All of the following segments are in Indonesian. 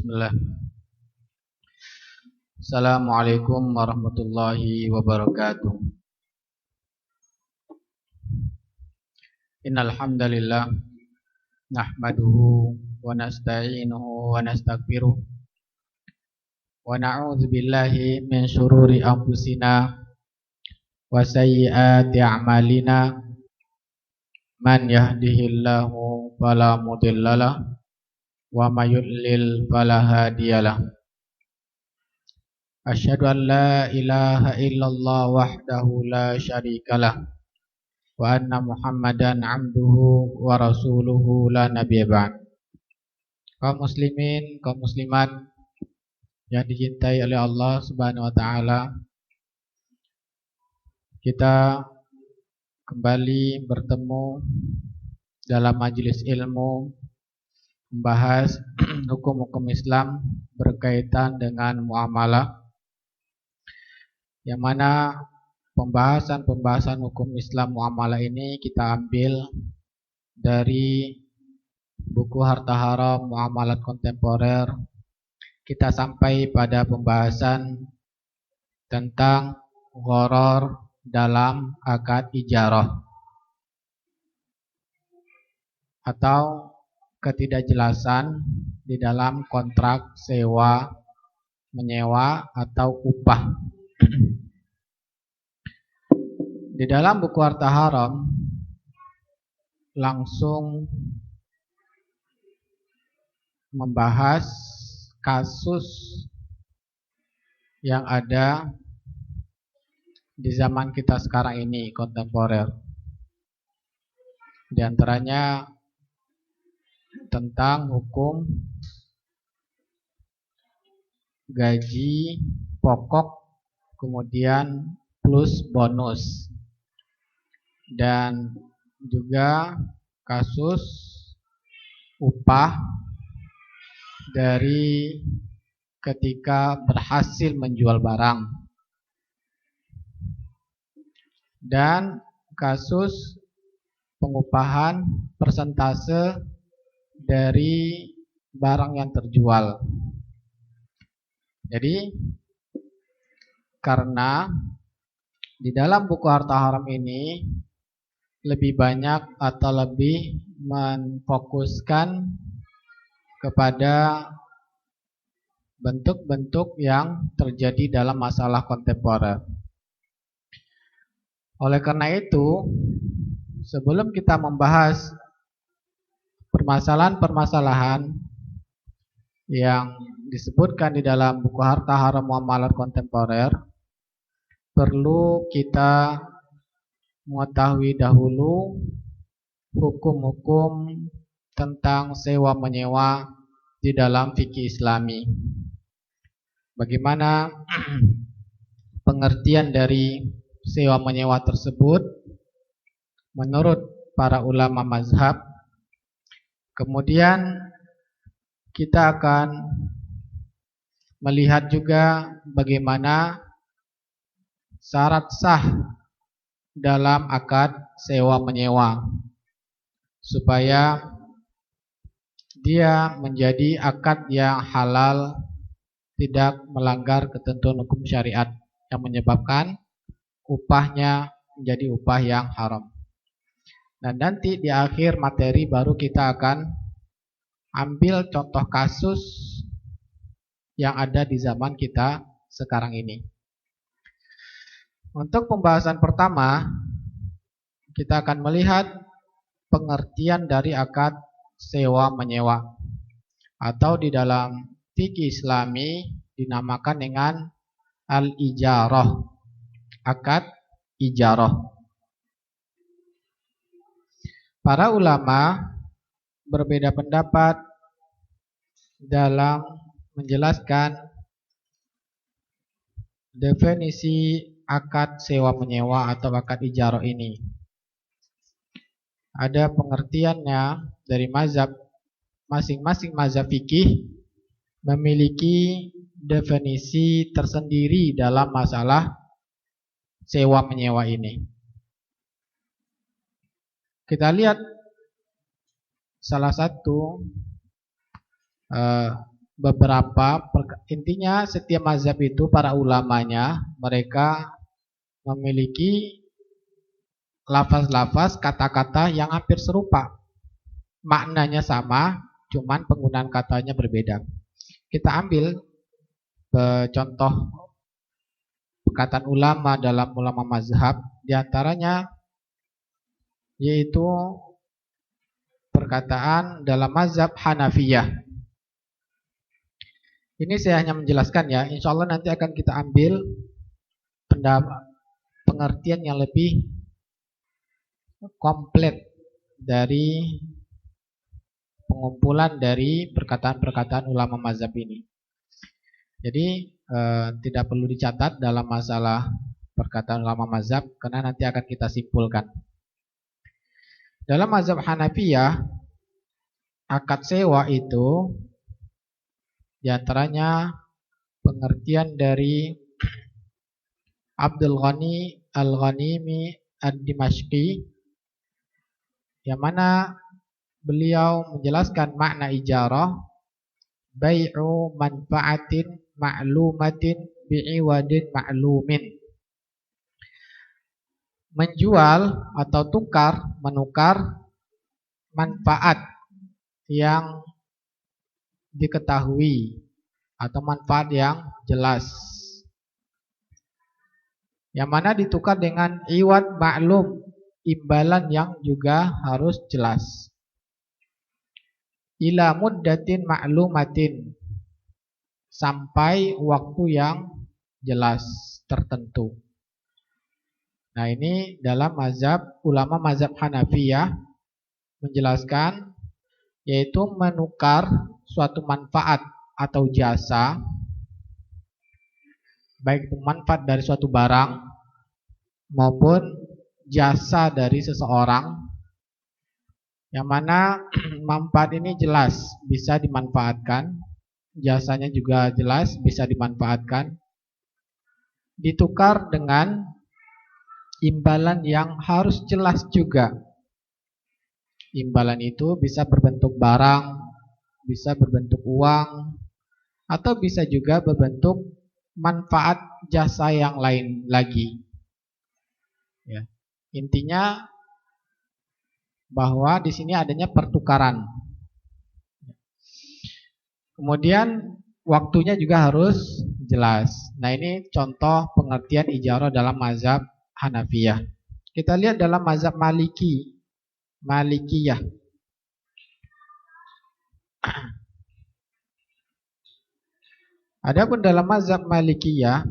Bismillah. Assalamualaikum warahmatullahi wabarakatuh. Innal hamdalillah nahmaduhu wa nasta'inuhu wa nastaghfiruh wa na'udzu billahi min syururi anfusina wa sayyiati a'malina. Man yahdihillahu fala mudhillalah wa may yudlil fala hadiyalah. Asyhadu an la ilaha illallah wahdahu la syarikalah wa anna Muhammadan abduhu wa rasuluhu la nabiyya ba'd. Kaum muslimin, kaum muslimat yang dicintai oleh Allah Subhanahu wa taala, kita kembali bertemu dalam majelis ilmu membahas hukum-hukum Islam berkaitan dengan muamalah, yang mana pembahasan hukum Islam muamalah ini kita ambil dari buku Harta Haram Muamalat Kontemporer. Kita sampai pada pembahasan tentang gharar dalam akad ijarah atau ketidakjelasan di dalam kontrak sewa, menyewa atau upah. Di dalam buku Harta Haram langsung membahas kasus yang ada di zaman kita sekarang ini, kontemporer. Di antaranya tentang hukum gaji pokok kemudian plus bonus, dan juga kasus upah dari ketika berhasil menjual barang, dan kasus pengupahan persentase dari barang yang terjual. Jadi karena di dalam buku Harta Haram ini lebih banyak atau lebih memfokuskan kepada bentuk-bentuk yang terjadi dalam masalah kontemporer. Oleh karena itu, sebelum kita membahas permasalahan-permasalahan yang disebutkan di dalam buku Harta Haram Muamalat Kontemporer, perlu kita mengetahui dahulu hukum-hukum tentang sewa menyewa di dalam fikih Islami. Bagaimana pengertian dari sewa menyewa tersebut menurut para ulama mazhab. Kemudian kita akan melihat juga bagaimana syarat sah dalam akad sewa menyewa supaya dia menjadi akad yang halal, tidak melanggar ketentuan hukum syariat yang menyebabkan upahnya menjadi upah yang haram. Dan nanti di akhir materi baru kita akan ambil contoh kasus yang ada di zaman kita sekarang ini. Untuk pembahasan pertama, kita akan melihat pengertian dari akad sewa menyewa, atau di dalam fikih Islami dinamakan dengan al-ijarah, akad ijarah. Para ulama berbeda pendapat dalam menjelaskan definisi akad sewa menyewa atau akad ijarah ini. Ada pengertiannya dari mazhab, masing-masing mazhab fikih memiliki definisi tersendiri dalam masalah sewa menyewa ini. Kita lihat salah satu intinya setiap mazhab itu para ulamanya mereka memiliki lafaz-lafaz kata-kata yang hampir serupa. Maknanya sama, cuman penggunaan katanya berbeda. Kita ambil contoh perkataan ulama dalam ulama mazhab, diantaranya yaitu perkataan dalam mazhab Hanafiyah. Ini saya hanya menjelaskan ya, insya Allah nanti akan kita ambil pengertian yang lebih komplit dari pengumpulan dari perkataan-perkataan ulama mazhab ini. Jadi tidak perlu dicatat dalam masalah perkataan ulama mazhab karena nanti akan kita simpulkan. Dalam mazhab Hanafiyah, akad sewa itu diantaranya pengertian dari Abdul Ghani Al-Ghanimi Ad-Dimashqi, yang mana beliau menjelaskan makna ijarah, bai'u manfaatin ma'lumatin bi'iwadin ma'lumin. Menjual atau menukar manfaat yang diketahui atau manfaat yang jelas, yang mana ditukar dengan iwad maklum, imbalan yang juga harus jelas. Ila muddatin ma'lumatin, sampai waktu yang jelas tertentu. Nah, ini dalam ulama mazhab Hanafiyah menjelaskan, yaitu menukar suatu manfaat atau jasa, baik itu manfaat dari suatu barang maupun jasa dari seseorang, yang mana manfaat ini jelas bisa dimanfaatkan, jasanya juga jelas bisa dimanfaatkan, ditukar dengan imbalan yang harus jelas juga. Imbalan itu bisa berbentuk barang, bisa berbentuk uang, atau bisa juga berbentuk manfaat jasa yang lain lagi. Ya. Intinya bahwa di sini adanya pertukaran. Kemudian waktunya juga harus jelas. Nah, ini contoh pengertian ijarah dalam mazhab Hanafiyah. Kita lihat dalam mazhab Malikiyah. Adapun dalam mazhab Malikiyah,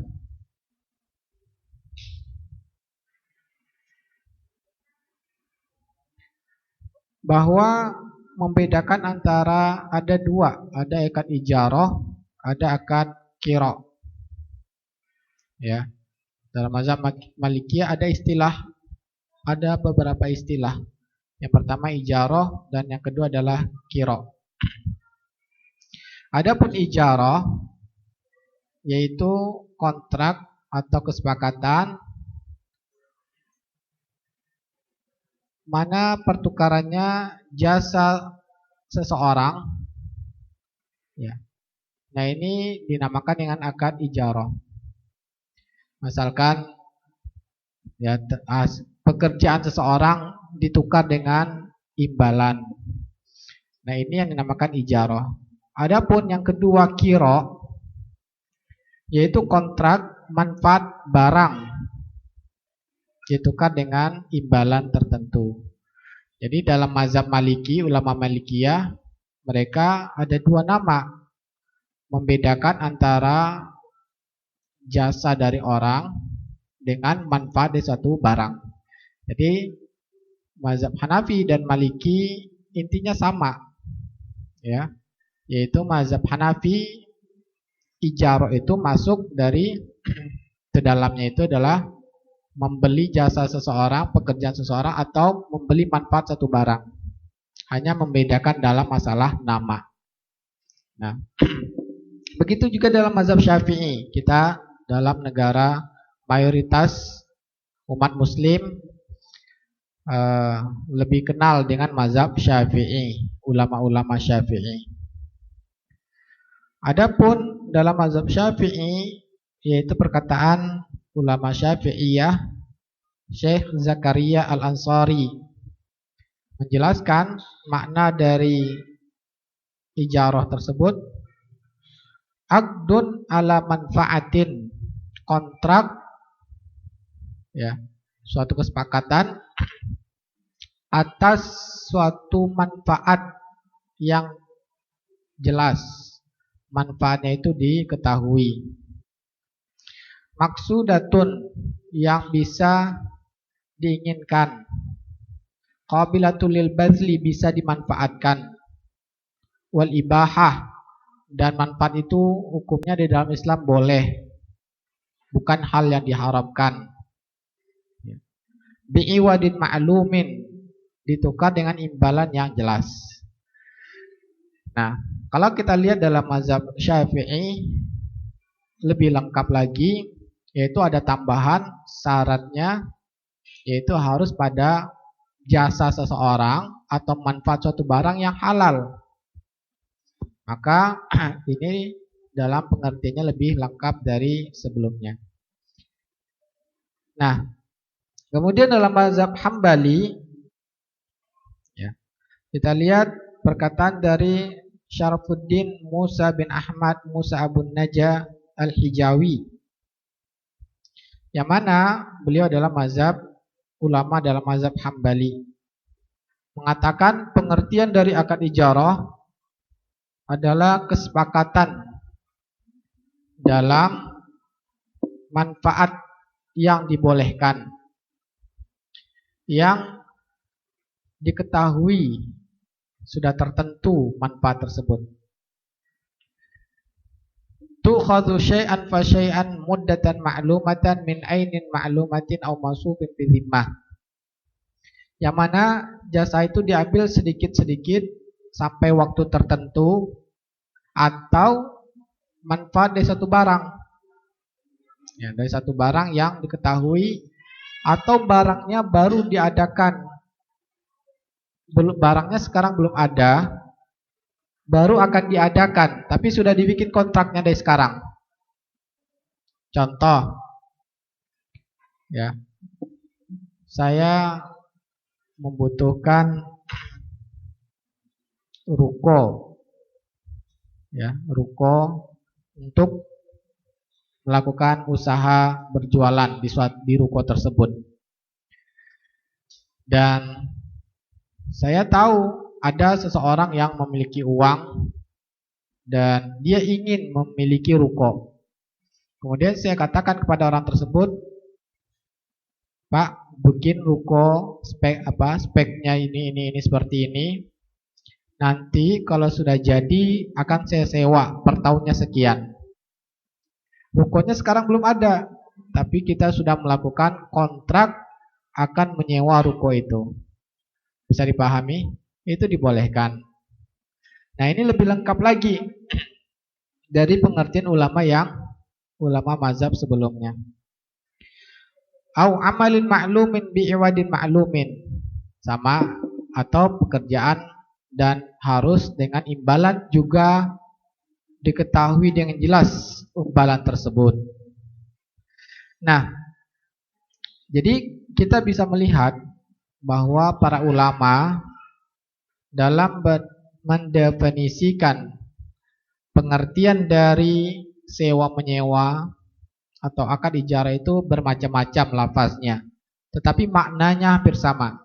bahwa membedakan antara ada dua, ada akad ijarah, ada akad qira. Ya. Dalam mazhab Malikiyah ada beberapa istilah. Yang pertama ijarah dan yang kedua adalah qira. Adapun ijarah yaitu kontrak atau kesepakatan mana pertukarannya jasa seseorang, ya. Nah, ini dinamakan dengan akad ijarah. Misalkan ya, pekerjaan seseorang ditukar dengan imbalan. Nah, ini yang dinamakan ijarah. Adapun yang kedua qira, yaitu kontrak manfaat barang ditukar dengan imbalan tertentu. Jadi dalam mazhab Maliki, ulama Malikiyah, mereka ada dua nama membedakan antara jasa dari orang dengan manfaat dari suatu barang. Jadi mazhab Hanafi dan Maliki intinya sama, ya, yaitu mazhab Hanafi ijarah itu masuk dari ke dalamnya itu adalah membeli jasa seseorang, pekerjaan seseorang, atau membeli manfaat satu barang. Hanya membedakan dalam masalah nama. Nah, begitu juga dalam mazhab Syafi'i. Kita dalam negara mayoritas umat muslim lebih kenal dengan mazhab Syafi'i, ulama-ulama Syafi'i. Adapun dalam mazhab Syafi'i, yaitu perkataan ulama Syafi'iyah Syekh Zakaria Al-Ansari menjelaskan makna dari ijarah tersebut, aqdun ala manfaatin, kontrak, ya, suatu kesepakatan atas suatu manfaat yang jelas, manfaatnya itu diketahui. Maksudatun, yang bisa diinginkan. Qabilatul lil bazli, bisa dimanfaatkan. Wal ibahah, dan manfaat itu hukumnya di dalam Islam boleh, bukan hal yang diharamkan. Bi'iwadin ma'lumin, ditukar dengan imbalan yang jelas. Nah, kalau kita lihat dalam mazhab Syafi'i lebih lengkap lagi, yaitu ada tambahan syaratnya, yaitu harus pada jasa seseorang atau manfaat suatu barang yang halal. Maka ini dalam pengertiannya lebih lengkap dari sebelumnya. Nah, kemudian dalam mazhab Hambali, ya, kita lihat perkataan dari Syarafuddin Musa bin Ahmad Musa Abun Najah Al-Hijawi, yang mana beliau adalah ulama dalam mazhab Hambali, mengatakan pengertian dari akad ijarah adalah kesepakatan dalam manfaat yang dibolehkan, yang diketahui sudah tertentu manfaat tersebut. Tukhadhu syai'an fa syai'an muddatan ma'lumatan min ainin ma'lumatin aw masufin bi dhimmah. Yang mana jasa itu diambil sedikit-sedikit sampai waktu tertentu, atau manfaat dari satu barang. Ya, dari satu barang yang diketahui, atau barangnya baru diadakan. Barangnya sekarang belum ada, baru akan diadakan, tapi sudah dibikin kontraknya dari sekarang. Contoh, ya, saya membutuhkan ruko, ya, ruko untuk melakukan usaha berjualan di ruko tersebut. Dan saya tahu ada seseorang yang memiliki uang dan dia ingin memiliki ruko. Kemudian saya katakan kepada orang tersebut, Pak, bikin ruko speknya ini seperti ini. Nanti kalau sudah jadi akan saya sewa per tahunnya sekian. Rukonya sekarang belum ada, tapi kita sudah melakukan kontrak akan menyewa ruko itu. Bisa dipahami? Itu dibolehkan. Nah, ini lebih lengkap lagi dari pengertian ulama mazhab sebelumnya. Au amalin ma'lumin bi'iwadin ma'lumin, sama, atau pekerjaan dan harus dengan imbalan juga diketahui dengan jelas imbalan tersebut. Nah, jadi kita bisa melihat bahwa para ulama dalam mendefinisikan pengertian dari sewa menyewa atau akad ijarah itu bermacam-macam lafaznya, tetapi maknanya hampir sama.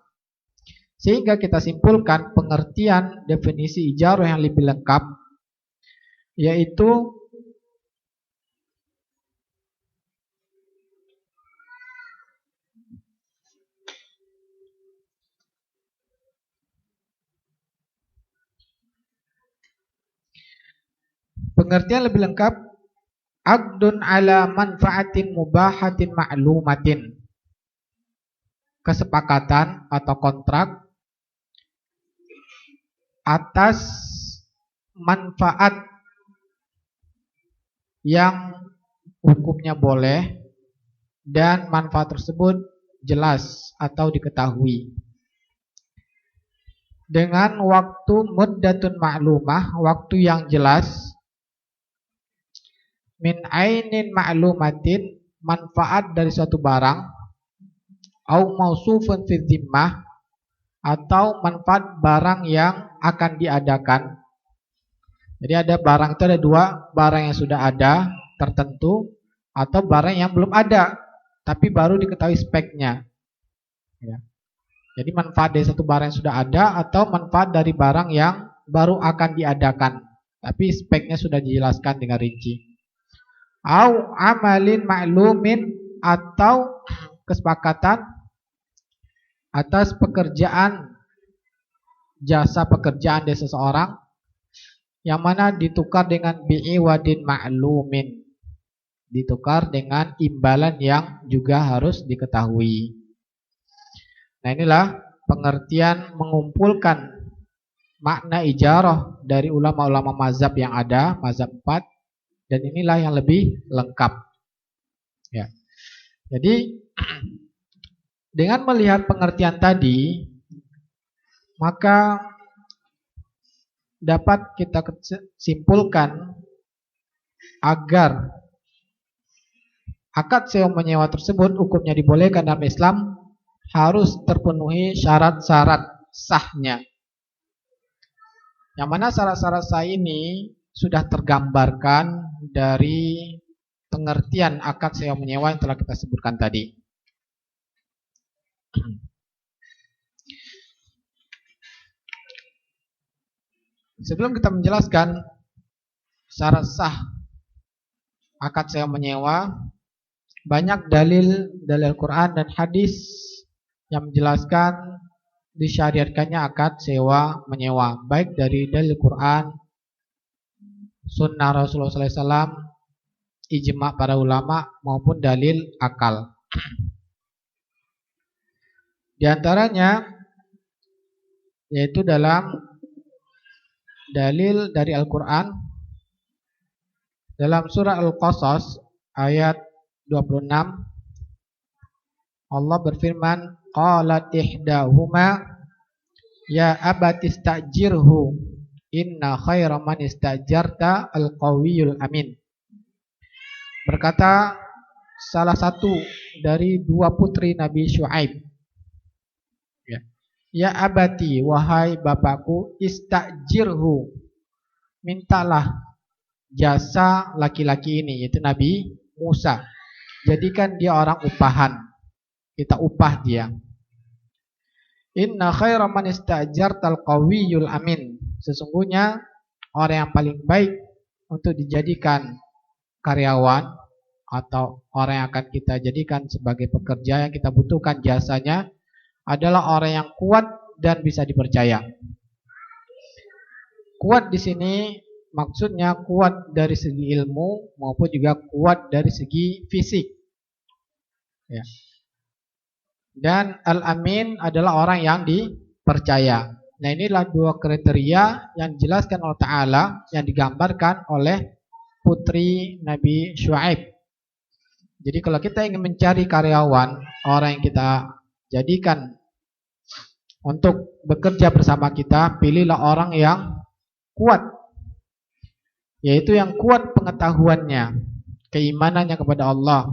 Sehingga kita simpulkan pengertian definisi ijarah yang lebih lengkap, yaitu pengertian lebih lengkap, aqdun ala manfaatin mubahatin ma'lumatin, kesepakatan atau kontrak atas manfaat yang hukumnya boleh dan manfaat tersebut jelas atau diketahui dengan waktu muddatun ma'lumah, waktu yang jelas, min ainin ma'lumatin, manfaat dari suatu barang, au mausufun fi dhimmah, atau manfaat barang yang akan diadakan. Jadi ada barang itu ada dua, barang yang sudah ada tertentu atau barang yang belum ada tapi baru diketahui speknya. Ya. Jadi manfaat dari satu barang yang sudah ada atau manfaat dari barang yang baru akan diadakan tapi speknya sudah dijelaskan dengan rinci. Au amalin ma'lumin, atau kesepakatan atas pekerjaan, jasa pekerjaan dari seseorang yang mana ditukar dengan bi'iwadin ma'lumin, ditukar dengan imbalan yang juga harus diketahui. Nah, inilah pengertian mengumpulkan makna ijarah dari ulama-ulama mazhab yang ada, mazhab 4, dan inilah yang lebih lengkap. Ya. Jadi dengan melihat pengertian tadi, maka dapat kita simpulkan agar akad sewa menyewa tersebut hukumnya dibolehkan dalam Islam harus terpenuhi syarat-syarat sahnya. Yang mana syarat-syarat sah ini sudah tergambarkan dari pengertian akad sewa menyewa yang telah kita sebutkan tadi. Sebelum kita menjelaskan syarat sah akad sewa menyewa, banyak dalil Quran dan hadis yang menjelaskan disyariatkannya akad sewa menyewa, baik dari dalil Quran, sunnah Rasulullah SAW, ijma' para ulama maupun dalil akal. Di antaranya yaitu dalam dalil dari Al-Quran dalam surah Al-Qasas ayat 26, Allah berfirman, qalat ihdahuma ya abati istajirhu inna khaira man istajarta al-qawiyul amin. Berkata salah satu dari dua putri Nabi Syuaib, ya abati, wahai bapakku, istajirhu, mintalah jasa laki-laki ini, yaitu Nabi Musa, jadikan dia orang upahan, kita upah dia. Inna khaira man istajartal qawiyul amin, sesungguhnya orang yang paling baik untuk dijadikan karyawan atau orang yang akan kita jadikan sebagai pekerja yang kita butuhkan jasanya adalah orang yang kuat dan bisa dipercaya. Kuat di sini maksudnya kuat dari segi ilmu maupun juga kuat dari segi fisik. Ya. Dan al-amin adalah orang yang dipercaya. Nah, inilah dua kriteria yang dijelaskan oleh Ta'ala yang digambarkan oleh putri Nabi Syuaib. Jadi kalau kita ingin mencari karyawan, orang yang kita jadikan untuk bekerja bersama kita, pilihlah orang yang kuat, yaitu yang kuat pengetahuannya, keimanannya kepada Allah,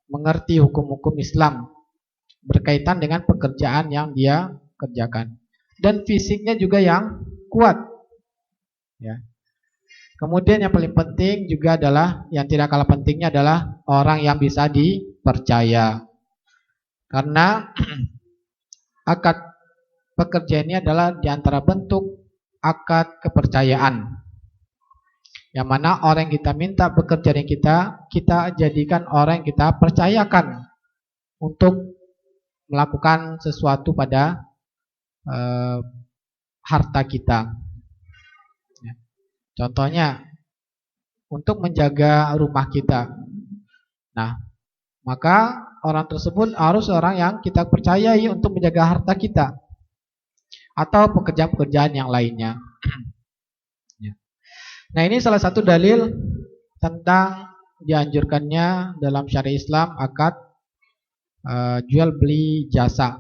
mengerti hukum-hukum Islam berkaitan dengan pekerjaan yang dia kerjakan, dan fisiknya juga yang kuat. Ya. Kemudian yang paling penting juga adalah, yang tidak kalah pentingnya adalah orang yang bisa dipercaya, karena akad pekerja ini adalah diantara bentuk akad kepercayaan, yang mana orang yang kita minta bekerja dengan kita jadikan orang yang kita percayakan untuk melakukan sesuatu pada harta kita. Ya. Contohnya untuk menjaga rumah kita. Nah, maka orang tersebut harus orang yang kita percayai untuk menjaga harta kita, atau pekerjaan-pekerjaan yang lainnya. Nah, ini salah satu dalil tentang dianjurkannya dalam syariat Islam akad jual beli jasa.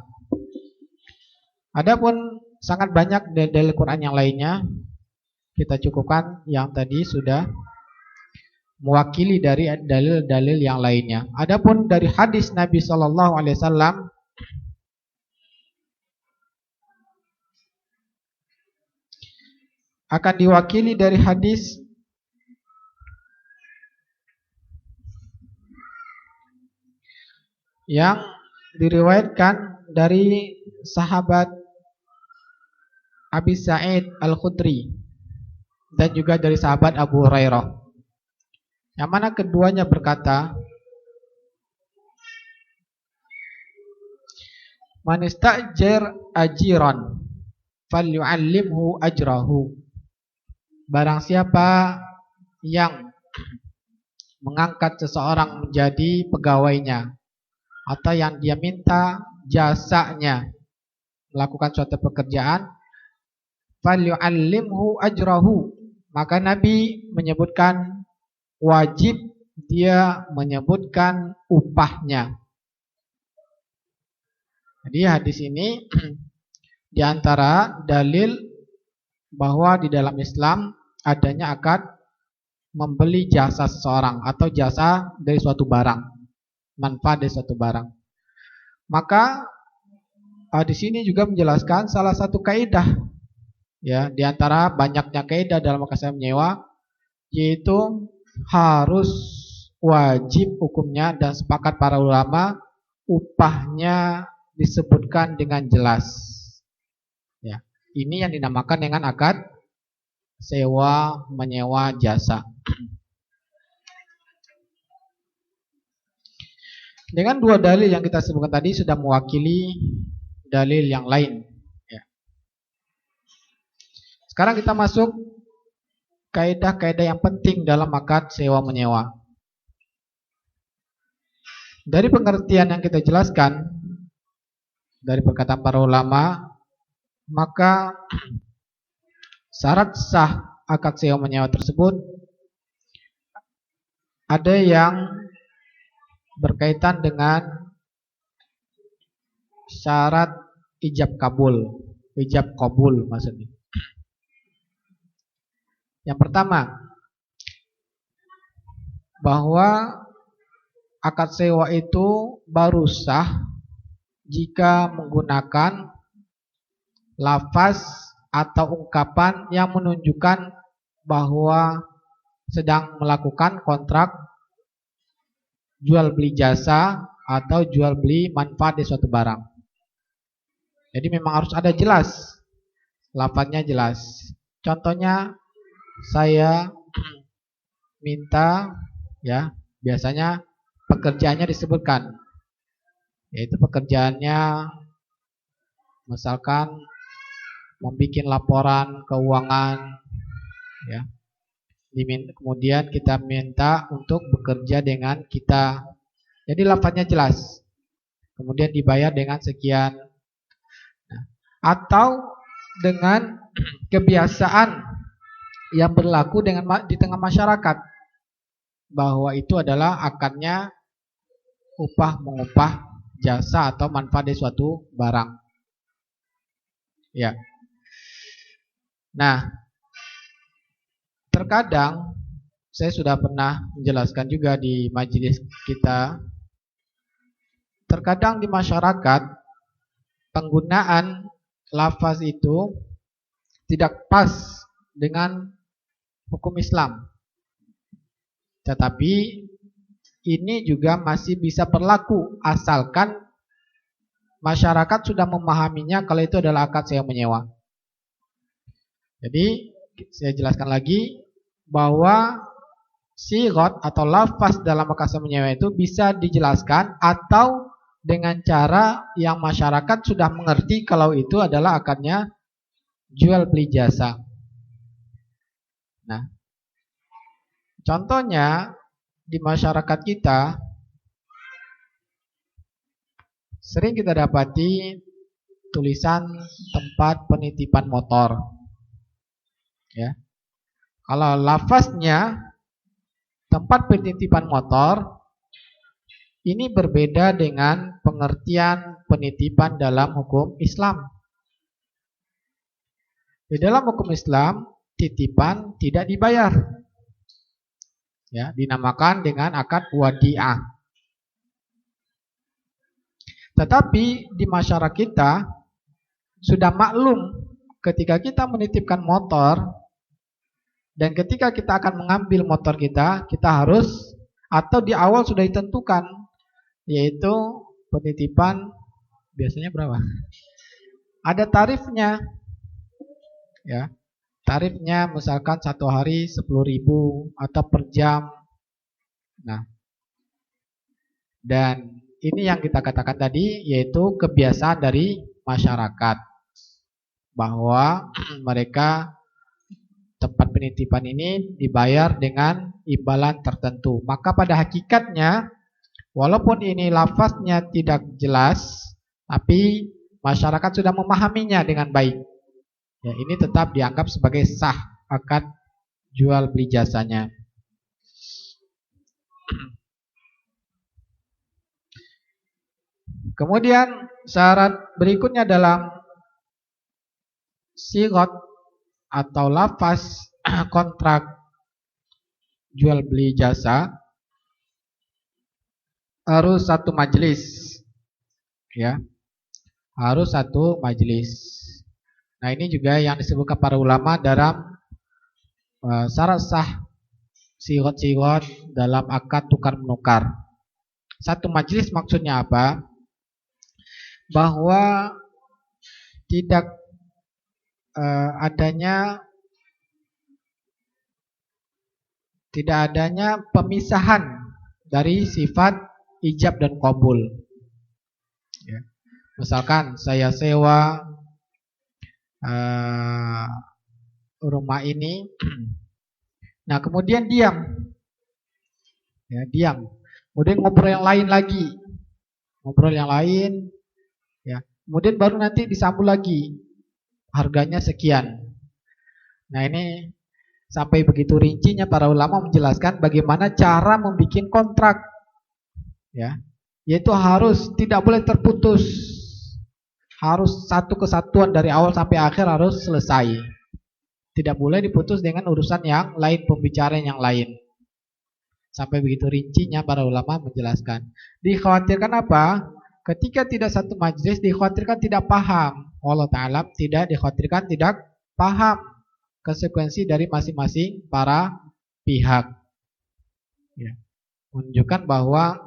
Adapun sangat banyak dalil Quran yang lainnya, kita cukupkan yang tadi sudah mewakili dari dalil-dalil yang lainnya. Adapun dari hadis Nabi Shallallahu Alaihi Wasallam akan diwakili dari hadis yang diriwayatkan dari sahabat Abi Sa'id Al-Khudri dan juga dari sahabat Abu Hurairah, yang mana keduanya berkata, man istajir ajiran falyu'allimhu ajrahu. Barang siapa yang mengangkat seseorang menjadi pegawainya, atau yang dia minta jasanya melakukan suatu pekerjaan, falyu'allimhu ajrahu, maka Nabi menyebutkan wajib dia menyebutkan upahnya. Jadi hadis ini diantara dalil bahwa di dalam Islam adanya akad membeli jasa seseorang atau jasa dari suatu barang, manfaat dari suatu barang. Maka di sini juga menjelaskan salah satu kaidah, ya, di antara banyaknya kaidah dalam akad menyewa, yaitu harus wajib hukumnya dan sepakat para ulama upahnya disebutkan dengan jelas. Ya, ini yang dinamakan dengan akad sewa menyewa jasa. Dengan dua dalil yang kita sebutkan tadi sudah mewakili dalil yang lain. Ya. Sekarang kita masuk kaidah-kaidah yang penting dalam akad sewa menyewa. Dari pengertian yang kita jelaskan dari perkataan para ulama, maka syarat sah akad sewa menyewa tersebut ada yang berkaitan dengan syarat ijab kabul maksudnya. Yang pertama, bahwa akad sewa itu baru sah jika menggunakan lafaz atau ungkapan yang menunjukkan bahwa sedang melakukan kontrak jual beli jasa atau jual beli manfaat di suatu barang. Jadi memang harus ada jelas, lafaznya jelas. Contohnya, saya minta, ya, biasanya pekerjaannya disebutkan, yaitu pekerjaannya misalkan membuat laporan keuangan, ya. Kemudian kita minta untuk bekerja dengan kita. Jadi lafaznya jelas. Kemudian dibayar dengan sekian. Nah, atau dengan kebiasaan yang berlaku di tengah masyarakat, bahwa itu adalah akadnya upah mengupah jasa atau manfaat dari suatu barang. Ya. Nah, terkadang saya sudah pernah menjelaskan juga di majelis kita, terkadang di masyarakat penggunaan lafaz itu tidak pas dengan hukum Islam. Tetapi ini juga masih bisa berlaku asalkan masyarakat sudah memahaminya kalau itu adalah akad sewa menyewa. Jadi saya jelaskan lagi bahwa sigot atau lafaz dalam akad sewa menyewa itu bisa dijelaskan atau dengan cara yang masyarakat sudah mengerti kalau itu adalah akadnya jual beli jasa. Nah, contohnya di masyarakat kita sering kita dapati tulisan tempat penitipan motor. Ya. Kalau lafaznya tempat penitipan motor, ini berbeda dengan pengertian penitipan dalam hukum Islam. Di dalam hukum Islam, titipan tidak dibayar. Ya, dinamakan dengan akad wadiah. Tetapi di masyarakat kita sudah maklum ketika kita menitipkan motor dan ketika kita akan mengambil motor kita harus, atau di awal sudah ditentukan, yaitu penitipan biasanya berapa? Ada tarifnya, ya. Tarifnya misalkan 1 hari 10.000 atau per jam. Nah, dan ini yang kita katakan tadi, yaitu kebiasaan dari masyarakat bahwa mereka tempat penitipan ini dibayar dengan imbalan tertentu. Maka pada hakikatnya, walaupun ini lafaznya tidak jelas, tapi masyarakat sudah memahaminya dengan baik. Ya, ini tetap dianggap sebagai sah akad jual beli jasanya. Kemudian syarat berikutnya dalam sigot atau lafaz kontrak jual beli jasa harus satu majelis, ya, harus satu majelis. Nah, ini juga yang disebutkan para ulama dalam syarat sah sigot dalam akad tukar menukar. Satu majelis maksudnya apa? Bahwa tidak adanya pemisahan dari sifat ijab dan qabul. Ya. Misalkan saya sewa rumah ini, nah kemudian diam, ya, diam, kemudian ngobrol yang lain lagi, ya, kemudian baru nanti disambung lagi, harganya sekian. Nah, ini sampai begitu rincinya para ulama menjelaskan bagaimana cara membuat kontrak, ya, yaitu harus tidak boleh terputus. Harus satu kesatuan dari awal sampai akhir harus selesai. Tidak boleh diputus dengan urusan yang lain, pembicaraan yang lain. Sampai begitu rincinya para ulama menjelaskan. Dikhawatirkan apa? Ketika tidak satu majelis, dikhawatirkan tidak paham. Allah Ta'ala tidak dikhawatirkan tidak paham konsekuensi dari masing-masing para pihak. Ya. Menunjukkan bahwa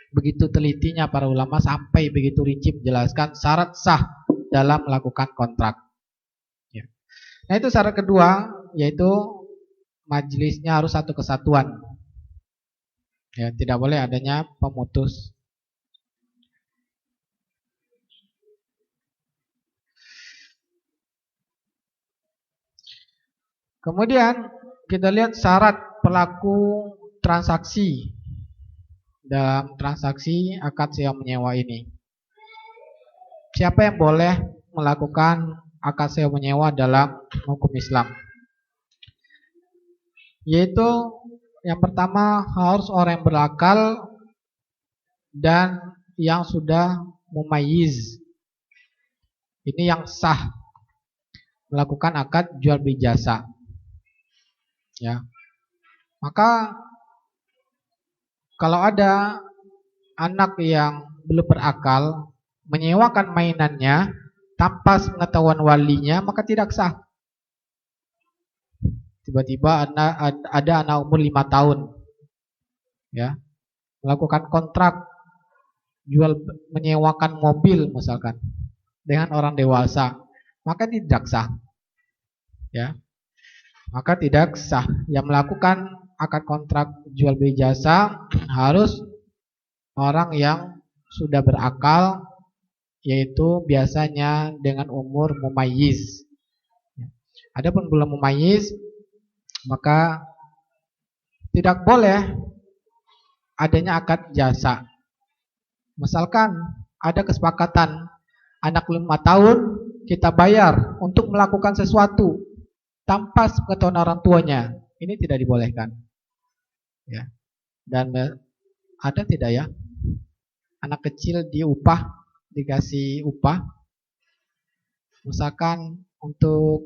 begitu telitinya para ulama sampai begitu rinci menjelaskan syarat sah dalam melakukan kontrak. Ya. Nah, itu syarat kedua, yaitu majelisnya harus satu kesatuan. Ya, tidak boleh adanya pemutus. Kemudian kita lihat syarat pelaku transaksi dalam transaksi akad sewa menyewa ini. Siapa yang boleh melakukan akad sewa menyewa dalam hukum Islam? Yaitu yang pertama harus orang yang berakal dan yang sudah mumayyiz. Ini yang sah melakukan akad jual beli jasa. Ya. Maka kalau ada anak yang belum berakal menyewakan mainannya tanpa pengetahuan walinya, maka tidak sah. Tiba-tiba ada anak umur 5 tahun, ya, melakukan kontrak jual menyewakan mobil misalkan dengan orang dewasa, maka tidak sah. Ya. Maka tidak sah. Yang melakukan akad kontrak jual beli jasa harus orang yang sudah berakal, yaitu biasanya dengan umur mumayyiz. Adapun belum mumayyiz, maka tidak boleh adanya akad jasa. Misalkan ada kesepakatan anak 5 tahun kita bayar untuk melakukan sesuatu tanpa pengetahuan orang tuanya, ini tidak dibolehkan. Ya. Dan ada tidak ya anak kecil dikasih upah, misalkan untuk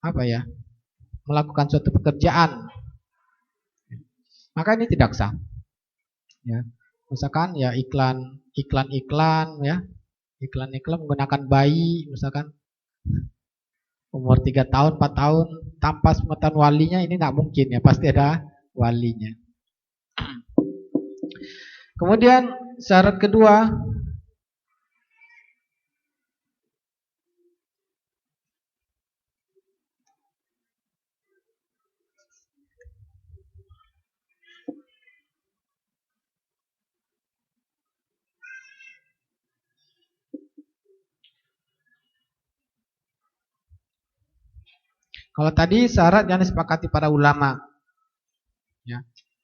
apa ya, melakukan suatu pekerjaan maka ini tidak sah. Ya. Misalkan ya iklan-iklan ya, iklan-iklan menggunakan bayi misalkan umur 3 tahun, 4 tahun tanpa sepengetahuan walinya, ini tidak mungkin ya, pasti ada walinya. Kemudian syarat kedua, kalau tadi syarat yang disepakati para ulama, ya.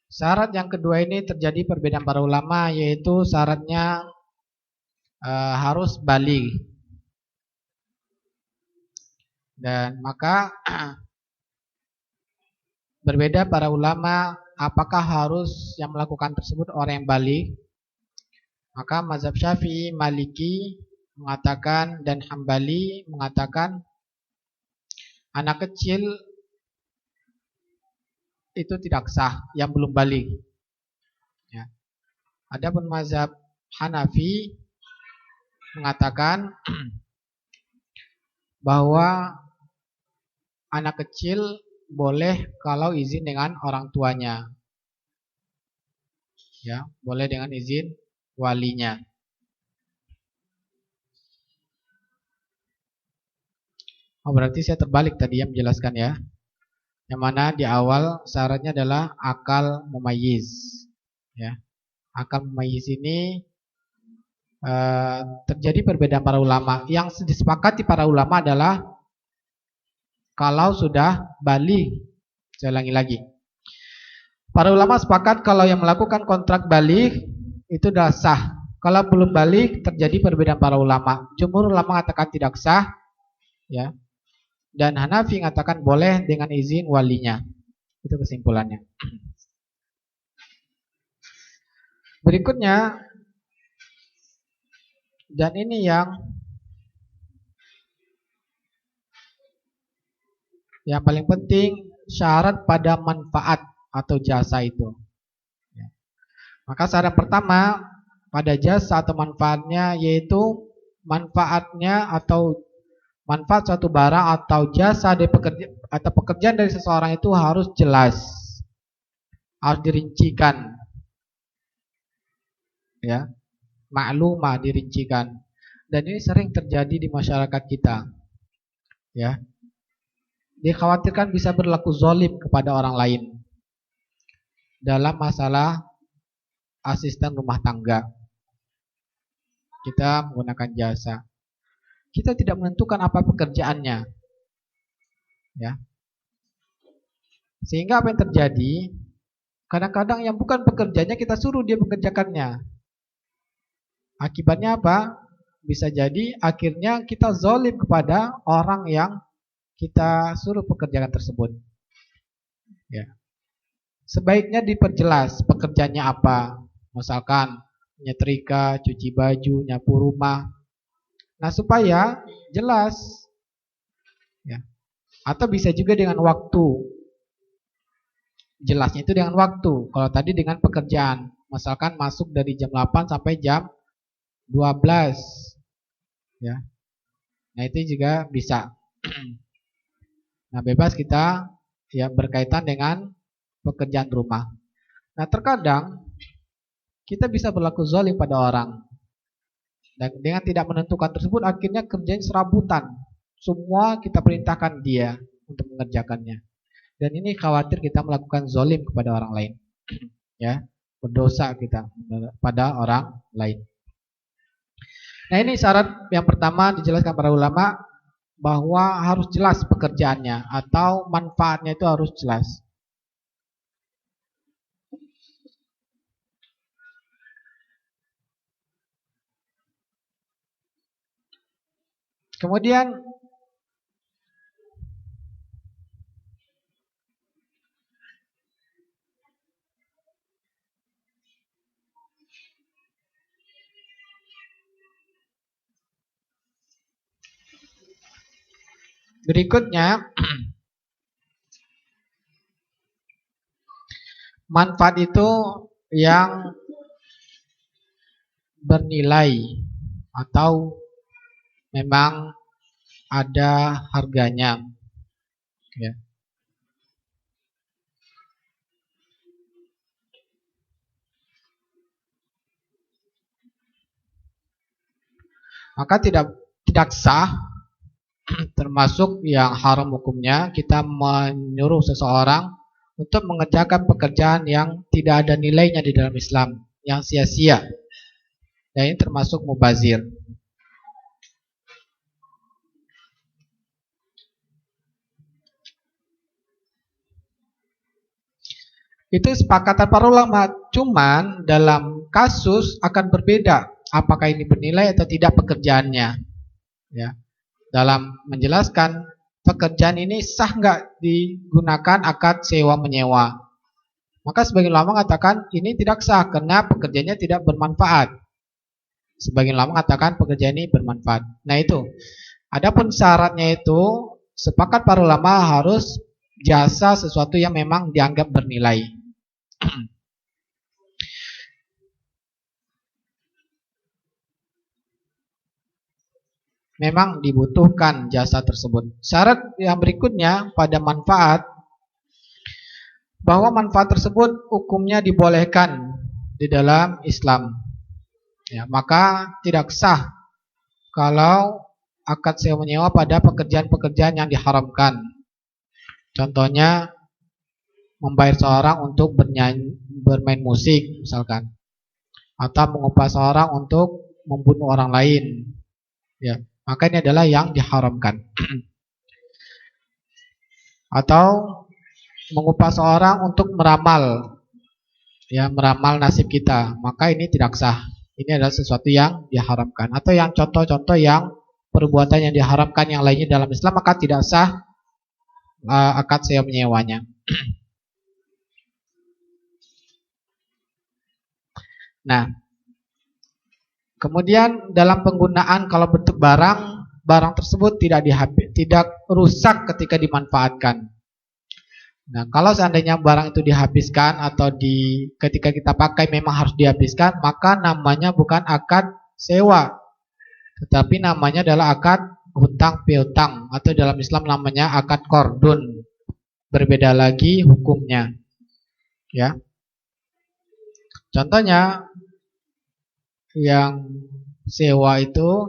Syarat yang kedua ini terjadi perbedaan para ulama, yaitu syaratnya harus baligh. Dan maka berbeda para ulama apakah harus yang melakukan tersebut orang yang baligh. Maka mazhab Syafi'i, Maliki mengatakan dan Hambali mengatakan anak kecil itu tidak sah yang belum baligh. Ya. Adapun mazhab Hanafi mengatakan bahwa anak kecil boleh kalau izin dengan orang tuanya. Ya, boleh dengan izin walinya. Oh, berarti saya terbalik tadi yang menjelaskan ya. Yang mana di awal syaratnya adalah akal mumayyiz. Ya. Akal mumayyiz ini terjadi perbedaan para ulama. Yang disepakati para ulama adalah kalau sudah baligh. Saya ulangi lagi. Para ulama sepakat kalau yang melakukan kontrak baligh itu adalah sah. Kalau belum baligh terjadi perbedaan para ulama. Jumhur ulama mengatakan tidak sah, ya. Dan Hanafi mengatakan boleh dengan izin walinya. Itu kesimpulannya. Berikutnya, dan ini yang paling penting, syarat pada manfaat atau jasa itu. Maka syarat pertama pada jasa atau manfaatnya yaitu manfaatnya atau manfaat suatu barang atau jasa dari pekerjaan dari seseorang itu harus jelas, harus dirincikan, ya, maklumah dirincikan. Dan ini sering terjadi di masyarakat kita, ya. Dikhawatirkan bisa berlaku zalim kepada orang lain dalam masalah asisten rumah tangga. Kita menggunakan jasa. Kita tidak menentukan apa pekerjaannya, ya. Sehingga apa yang terjadi? Kadang-kadang yang bukan pekerjaannya kita suruh dia mengerjakannya. Akibatnya apa? Bisa jadi akhirnya kita zalim kepada orang yang kita suruh pekerjaan tersebut. Ya. Sebaiknya diperjelas pekerjaannya apa. Misalkan nyetrika, cuci baju, nyapu rumah. Nah, supaya jelas, ya. Atau bisa juga dengan waktu. Jelasnya itu dengan waktu. Kalau tadi dengan pekerjaan, misalkan masuk dari jam 8 sampai jam 12, ya. Nah, itu juga bisa. Nah, bebas kita ya berkaitan dengan pekerjaan rumah. Nah, terkadang kita bisa berlaku zalim pada orang. Dan dengan tidak menentukan tersebut akhirnya kerjanya serabutan. Semua kita perintahkan dia untuk mengerjakannya. Dan ini khawatir kita melakukan zalim kepada orang lain. Ya, berdosa kita pada orang lain. Nah, ini syarat yang pertama dijelaskan para ulama bahwa harus jelas pekerjaannya atau manfaatnya itu harus jelas. Kemudian berikutnya manfaat itu yang bernilai atau memang ada harganya, ya. Maka tidak sah, termasuk yang haram hukumnya, kita menyuruh seseorang untuk mengerjakan pekerjaan yang tidak ada nilainya di dalam Islam, yang sia-sia. Dan ini termasuk mubazir. Itu sepakatan para ulama, cuman dalam kasus akan berbeda apakah ini bernilai atau tidak pekerjaannya, ya. Dalam menjelaskan pekerjaan ini sah nggak digunakan akad sewa menyewa, maka sebagian ulama mengatakan ini tidak sah karena pekerjaannya tidak bermanfaat. Sebagian ulama mengatakan pekerjaan ini bermanfaat. Nah itu, adapun syaratnya itu sepakat para ulama harus jasa sesuatu yang memang dianggap bernilai. Memang dibutuhkan jasa tersebut. Syarat yang berikutnya pada manfaat, bahwa manfaat tersebut hukumnya dibolehkan di dalam Islam, ya, maka tidak sah kalau akad sewa menyewa pada pekerjaan-pekerjaan yang diharamkan. Contohnya membayar seorang untuk bermain musik misalkan, atau mengupah seorang untuk membunuh orang lain, ya, maka ini adalah yang diharamkan. Atau mengupah seorang untuk meramal, ya, meramal nasib kita, maka ini tidak sah. Ini adalah sesuatu yang diharamkan. Atau yang contoh-contoh yang perbuatan yang diharamkan yang lainnya dalam Islam, maka tidak sah akad sewa menyewanya. Nah, kemudian dalam penggunaan, kalau bentuk barang tersebut tidak rusak ketika dimanfaatkan. Nah, kalau seandainya barang itu dihabiskan atau ketika kita pakai memang harus dihabiskan, maka namanya bukan akad sewa, tetapi namanya adalah akad hutang piutang, atau dalam Islam namanya akad kordun. Berbeda lagi hukumnya, ya. Contohnya yang sewa itu,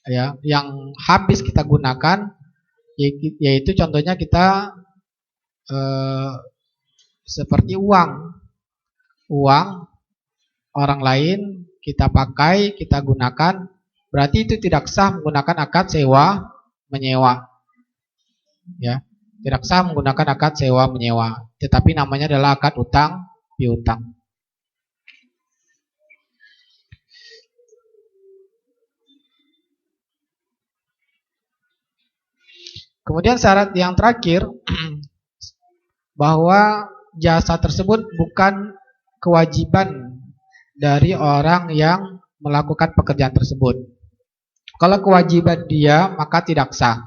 ya, yang habis kita gunakan, yaitu contohnya kita seperti uang orang lain kita pakai, kita gunakan, berarti itu tidak sah menggunakan akad sewa menyewa, ya, tidak sah menggunakan akad sewa menyewa, tetapi namanya adalah akad utang piutang. Kemudian syarat yang terakhir, bahwa jasa tersebut bukan kewajiban dari orang yang melakukan pekerjaan tersebut. Kalau kewajiban dia, maka tidak sah.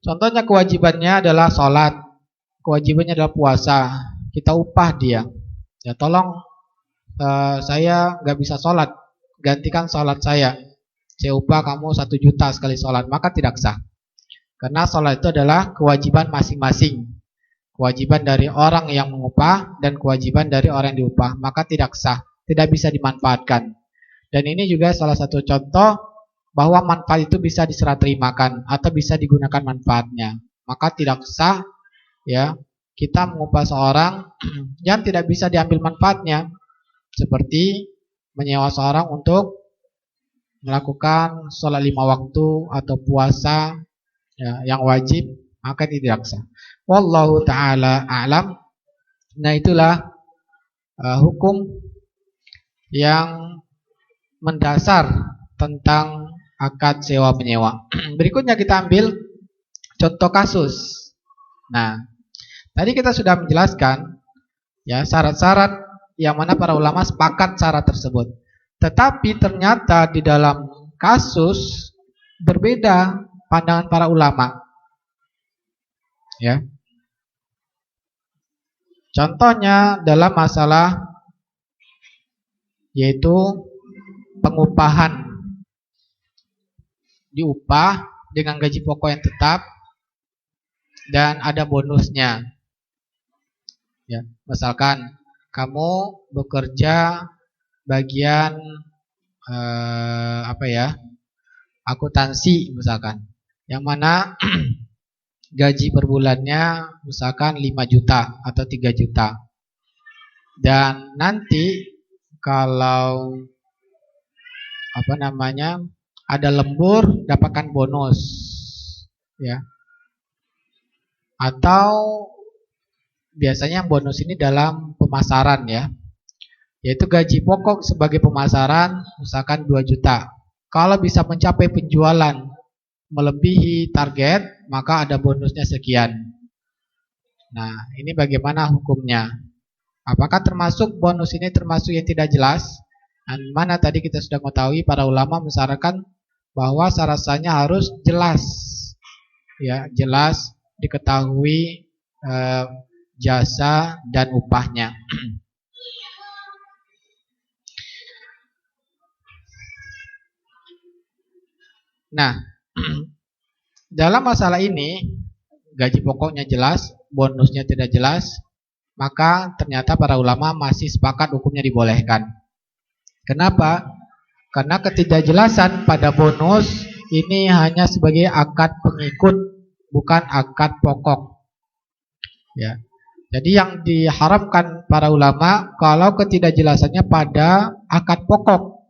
Contohnya kewajibannya adalah sholat, kewajibannya adalah puasa, kita upah dia, ya, tolong saya nggak bisa sholat, gantikan sholat saya upah kamu 1 juta sekali sholat, maka tidak sah. Karena sholat itu adalah kewajiban masing-masing, kewajiban dari orang yang mengupah dan kewajiban dari orang yang diupah, maka tidak sah, tidak bisa dimanfaatkan. Dan ini juga salah satu contoh bahwa manfaat itu bisa diserah terimakan atau bisa digunakan manfaatnya, maka tidak sah, ya, kita mengupah seorang yang tidak bisa diambil manfaatnya, seperti menyewa seorang untuk melakukan sholat 5 waktu atau puasa, ya, yang wajib, maka tidak sah. Wallahu ta'ala a'lam. Nah, itulah hukum yang mendasar tentang akad sewa menyewa. Berikutnya kita ambil contoh kasus. Nah, tadi kita sudah menjelaskan, ya, syarat-syarat yang mana para ulama sepakat syarat tersebut. Tetapi ternyata di dalam kasus berbeda pandangan para ulama, ya. Contohnya dalam masalah yaitu pengupahan. Diupah dengan gaji pokok yang tetap dan ada bonusnya. Ya, misalkan kamu bekerja bagian akuntansi misalkan, yang mana gaji per bulannya misalkan 5 juta atau 3 juta. Dan nanti kalau ada lembur, dapatkan bonus, ya. Atau biasanya bonus ini dalam pemasaran, ya, yaitu gaji pokok sebagai pemasaran misalkan 2 juta. Kalau bisa mencapai penjualan melebihi target, maka ada bonusnya sekian. Nah, ini bagaimana hukumnya? Apakah termasuk bonus ini termasuk yang tidak jelas? Dan mana tadi kita sudah mengetahui para ulama mensyaratkan bahwa syaratnya harus jelas, ya, jelas diketahui jasa dan upahnya. Nah, dalam masalah ini gaji pokoknya jelas, bonusnya tidak jelas, maka ternyata para ulama masih sepakat hukumnya dibolehkan. Kenapa? Karena ketidakjelasan pada bonus ini hanya sebagai akad pengikut, bukan akad pokok. Ya. Jadi yang diharamkan para ulama kalau ketidakjelasannya pada akad pokok.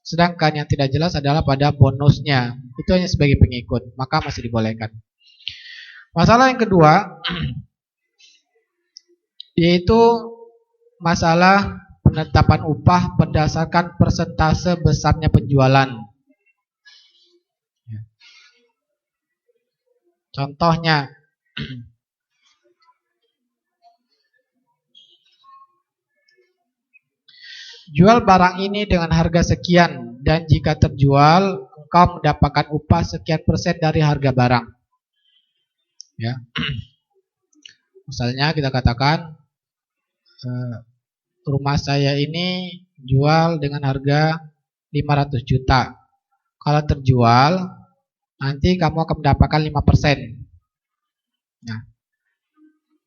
Sedangkan yang tidak jelas adalah pada bonusnya. Itu hanya sebagai pengikut, maka masih dibolehkan. Masalah yang kedua yaitu masalah penetapan upah berdasarkan persentase besarnya penjualan. Contohnya, jual barang ini dengan harga sekian dan jika terjual engkau mendapatkan upah sekian persen dari harga barang. Ya. Misalnya kita katakan rumah saya ini jual dengan harga 500 juta. Kalau terjual nanti kamu akan mendapatkan 5%. Nah,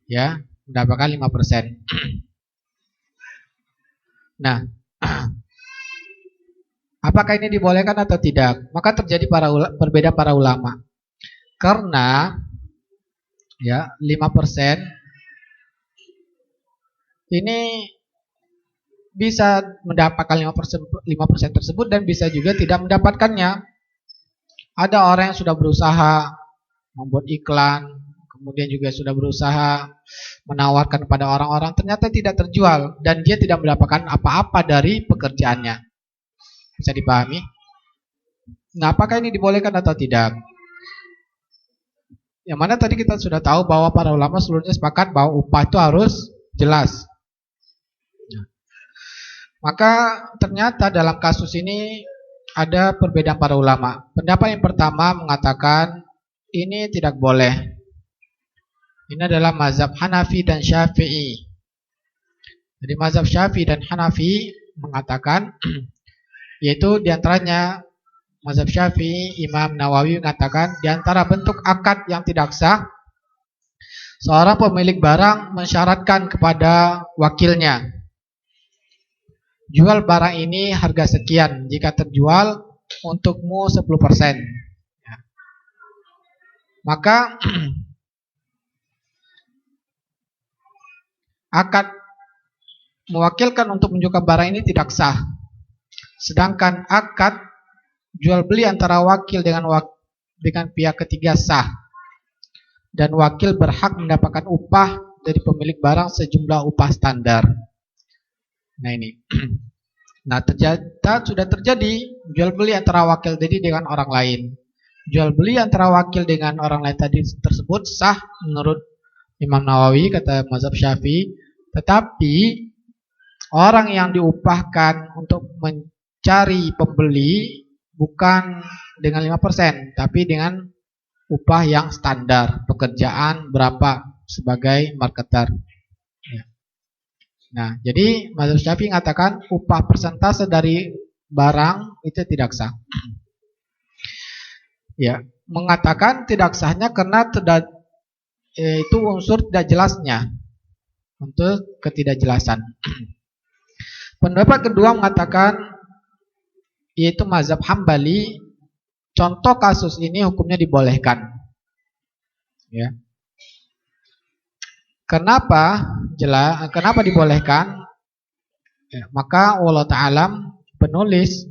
ya, mendapatkan 5%. Nah, apakah ini dibolehkan atau tidak? Maka terjadi perbedaan para ulama. Karena ya 5% ini bisa mendapatkan 5% tersebut dan bisa juga tidak mendapatkannya. Ada orang yang sudah berusaha membuat iklan, kemudian juga sudah berusaha menawarkan kepada orang-orang, ternyata tidak terjual dan dia tidak mendapatkan apa-apa dari pekerjaannya. Bisa dipahami? Nah, apakah ini dibolehkan atau tidak? Yang mana tadi kita sudah tahu bahwa para ulama seluruhnya sepakat bahwa upah itu harus jelas. Nah, maka ternyata dalam kasus ini ada perbedaan para ulama. Pendapat yang pertama mengatakan ini tidak boleh. Ini adalah mazhab Hanafi dan Syafi'i. Jadi mazhab Syafi'i dan Hanafi mengatakan, yaitu diantaranya mazhab Syafi'i, Imam Nawawi mengatakan diantara bentuk akad yang tidak sah, seorang pemilik barang mensyaratkan kepada wakilnya, jual barang ini harga sekian, jika terjual untukmu 10%. Ya. Maka akad mewakilkan untuk menjualkan barang ini tidak sah. Sedangkan akad jual beli antara wakil dengan pihak ketiga sah. Dan wakil berhak mendapatkan upah dari pemilik barang sejumlah upah standar. Nah ini. Nah sudah terjadi jual beli antara wakil tadi dengan orang lain. Jual beli antara wakil dengan orang lain tadi tersebut sah menurut Imam Nawawi, kata mazhab Syafi'i. Tetapi orang yang diupahkan untuk mencari pembeli bukan dengan 5%, tapi dengan upah yang standar, pekerjaan berapa sebagai marketer. Ya. Nah, jadi mazhab Syafi'i mengatakan upah persentase dari barang itu tidak sah. Ya, mengatakan tidak sahnya karena itu unsur tidak jelasnya, untuk ketidakjelasan. Pendapat kedua mengatakan, yaitu mazhab Hambali, contoh kasus ini hukumnya dibolehkan. Ya. Kenapa dibolehkan? Ya, maka Allah Ta'ala penulis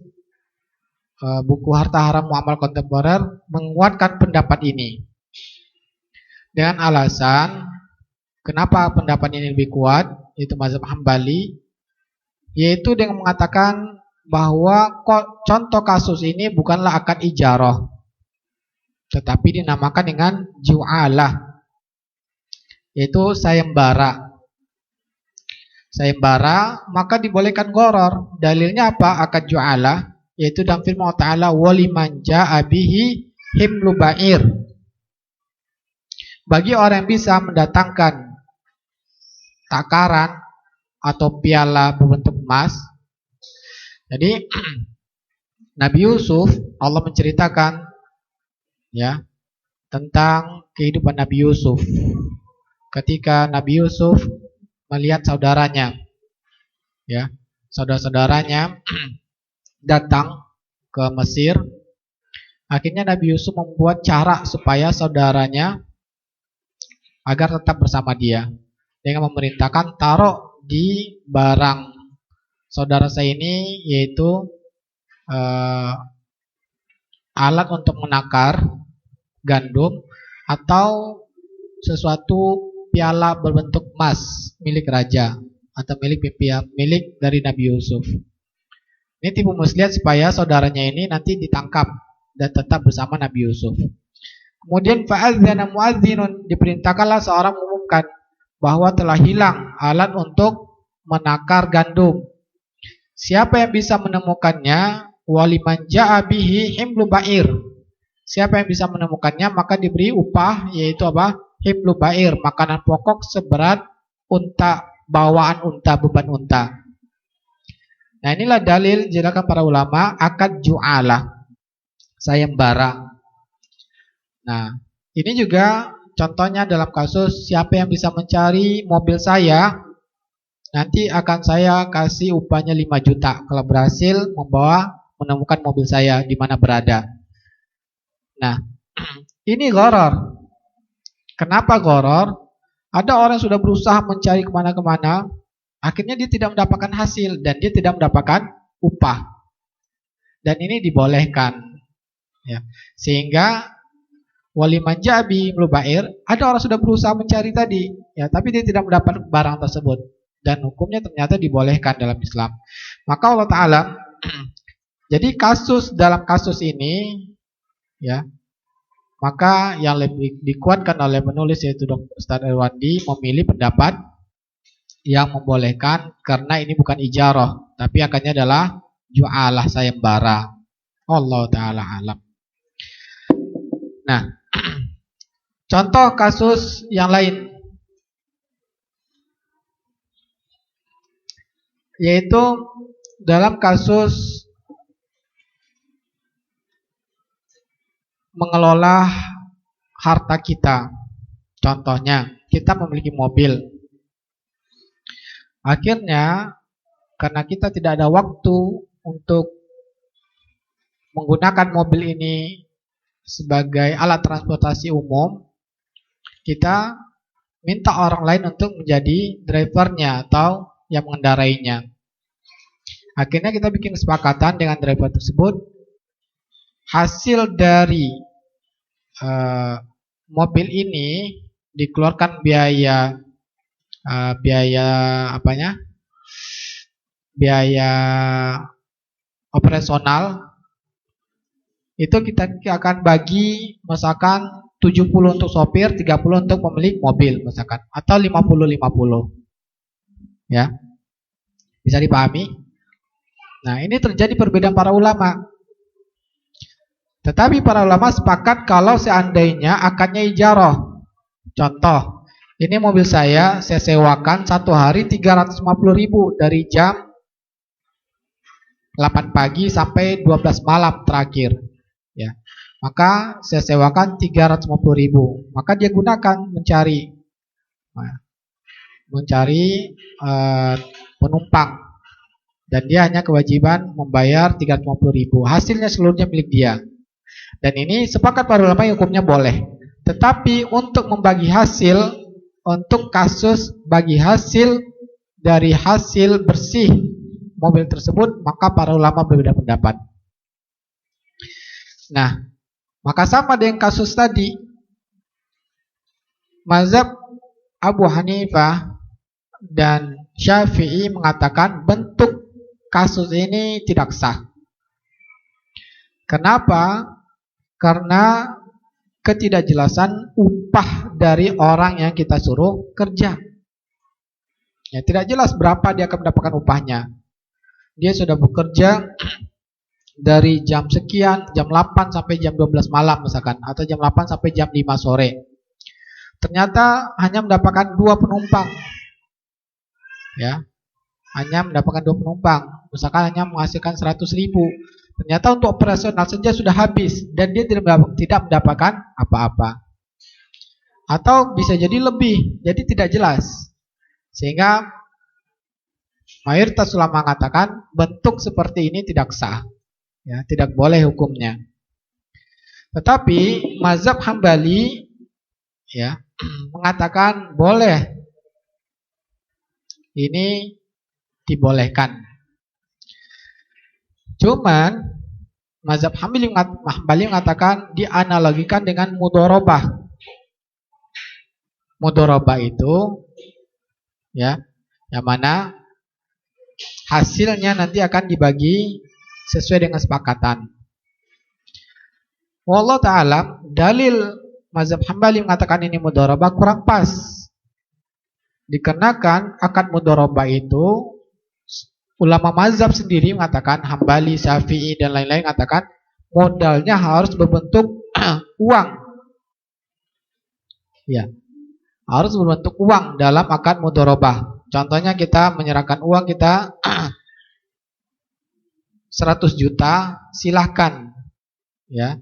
buku Harta Haram Muamal Kontemporer menguatkan pendapat ini dengan alasan kenapa pendapat ini lebih kuat, yaitu mazhab Hambali, yaitu dengan mengatakan bahwa contoh kasus ini bukanlah akad ijarah, tetapi dinamakan dengan ju'alah, yaitu sayembara. Sayembara maka dibolehkan gharar. Dalilnya apa? Akad ju'alah, yaitu dalam firman Allah Ta'ala, waliman ja'a bihi himlu ba'ir. Bagi orang yang bisa mendatangkan takaran atau piala berbentuk emas. Jadi Nabi Yusuf, Allah menceritakan ya tentang kehidupan Nabi Yusuf. Ketika Nabi Yusuf melihat saudaranya, ya, saudara-saudaranya datang ke Mesir, akhirnya Nabi Yusuf membuat cara supaya saudaranya agar tetap bersama dia, dengan memerintahkan taruh di barang saudara saya ini, yaitu alat untuk menakar gandum atau sesuatu piala berbentuk emas milik raja atau milik dari Nabi Yusuf. Ini tipu muslihat supaya saudaranya ini nanti ditangkap dan tetap bersama Nabi Yusuf. Kemudian fa'adzana muadzinun, diperintahkanlah seorang mengumumkan bahwa telah hilang alat untuk menakar gandum. Siapa yang bisa menemukannya, waliman ja'a bihi himlu ba'ir. Siapa yang bisa menemukannya maka diberi upah, yaitu apa? Himlu ba'ir, makanan pokok seberat unta, bawaan unta, beban unta. Nah, inilah dalil jelakan para ulama akad ju'alah, sayembara. Nah, ini juga contohnya dalam kasus siapa yang bisa mencari mobil saya, nanti akan saya kasih upahnya 5 juta kalau berhasil menemukan mobil saya di mana berada. Nah, ini gharar. Kenapa gharar? Ada orang yang sudah berusaha mencari kemana-kemana, akhirnya dia tidak mendapatkan hasil dan dia tidak mendapatkan upah. Dan ini dibolehkan. Ya. Sehingga waliman jabi mlubair, ada orang sudah berusaha mencari tadi, ya, tapi dia tidak mendapat barang tersebut dan hukumnya ternyata dibolehkan dalam Islam. Maka Allah Ta'ala jadi dalam kasus ini, ya, maka yang lebih dikuatkan oleh penulis yaitu Dr. Ustaz Irwandi memilih pendapat yang membolehkan karena ini bukan ijarah, tapi akannya adalah ju'alah, sayembara. Allah Ta'ala alam. Nah, contoh kasus yang lain, yaitu dalam kasus mengelola harta kita. Contohnya, kita memiliki mobil. Akhirnya, karena kita tidak ada waktu untuk menggunakan mobil ini sebagai alat transportasi umum, kita minta orang lain untuk menjadi drivernya atau yang mengendarainya. Akhirnya kita bikin kesepakatan dengan driver tersebut, hasil dari mobil ini dikeluarkan biaya operasional, itu kita akan bagi misalkan 70 untuk sopir, 30 untuk pemilik mobil misalkan, atau 50-50. Ya. Bisa dipahami? Nah, ini terjadi perbedaan para ulama. Tetapi para ulama sepakat kalau seandainya akadnya ijarah. Contoh, Ini mobil saya sewakan satu hari 350.000 dari jam 8 pagi sampai 12 malam terakhir. Ya, maka saya sewakan 350.000. Maka dia gunakan mencari penumpang, dan dia hanya kewajiban membayar 350.000. Hasilnya seluruhnya milik dia. Dan ini sepakat para ulama hukumnya boleh. Tetapi untuk membagi hasil, untuk kasus bagi hasil dari hasil bersih mobil tersebut, maka para ulama berbeda pendapat. Nah, maka sama dengan kasus tadi, mazhab Abu Hanifah dan Syafi'i mengatakan bentuk kasus ini tidak sah. Kenapa? Karena ketidakjelasan upah dari orang yang kita suruh kerja. Ya, tidak jelas berapa dia akan mendapatkan upahnya. Dia sudah bekerja dari jam sekian, jam 8 sampai jam 12 malam misalkan, atau jam 8 sampai jam 5 sore. Ternyata hanya mendapatkan 2 penumpang. Ya. Hanya mendapatkan 2 penumpang. Misalkan hanya menghasilkan 100.000. Ternyata untuk operasional saja sudah habis dan dia tidak mendapatkan apa-apa. Atau bisa jadi lebih, jadi tidak jelas. Sehingga mayoritas ulama mengatakan bentuk seperti ini tidak sah. Ya, tidak boleh hukumnya. Tetapi mazhab Hambali ya mengatakan boleh. Ini dibolehkan. Cuman mazhab Hambali mengatakan dianalogikan dengan mudharabah. Mudharabah itu ya, yang mana hasilnya nanti akan dibagi sesuai dengan kesepakatan. Wallahu ta'ala, dalil mazhab Hambali mengatakan ini mudharabah kurang pas. Dikarenakan akad mudharabah itu ulama mazhab sendiri mengatakan, Hambali, Syafi'i dan lain-lain mengatakan modalnya harus berbentuk uang. Ya. Harus berbentuk uang dalam akad mudharabah. Contohnya kita menyerahkan uang kita 100 juta, silahkan ya.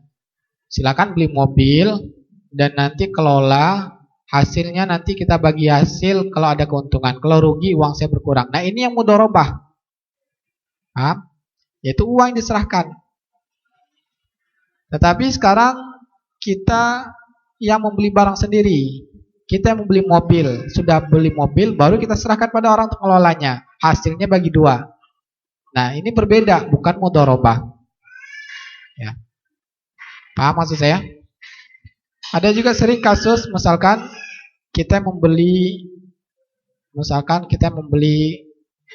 Silahkan beli mobil dan nanti kelola, hasilnya nanti kita bagi hasil kalau ada keuntungan. Kalau rugi uang saya berkurang. Nah, ini yang mudharabah. Yaitu uang yang diserahkan. Tetapi sekarang kita yang membeli barang sendiri. Kita yang membeli mobil. Sudah beli mobil, baru kita serahkan pada orang untuk mengelolanya. Hasilnya bagi 2. Nah, ini berbeda, bukan mudharabah. Ya. Paham maksud saya? Ada juga sering kasus, misalkan kita membeli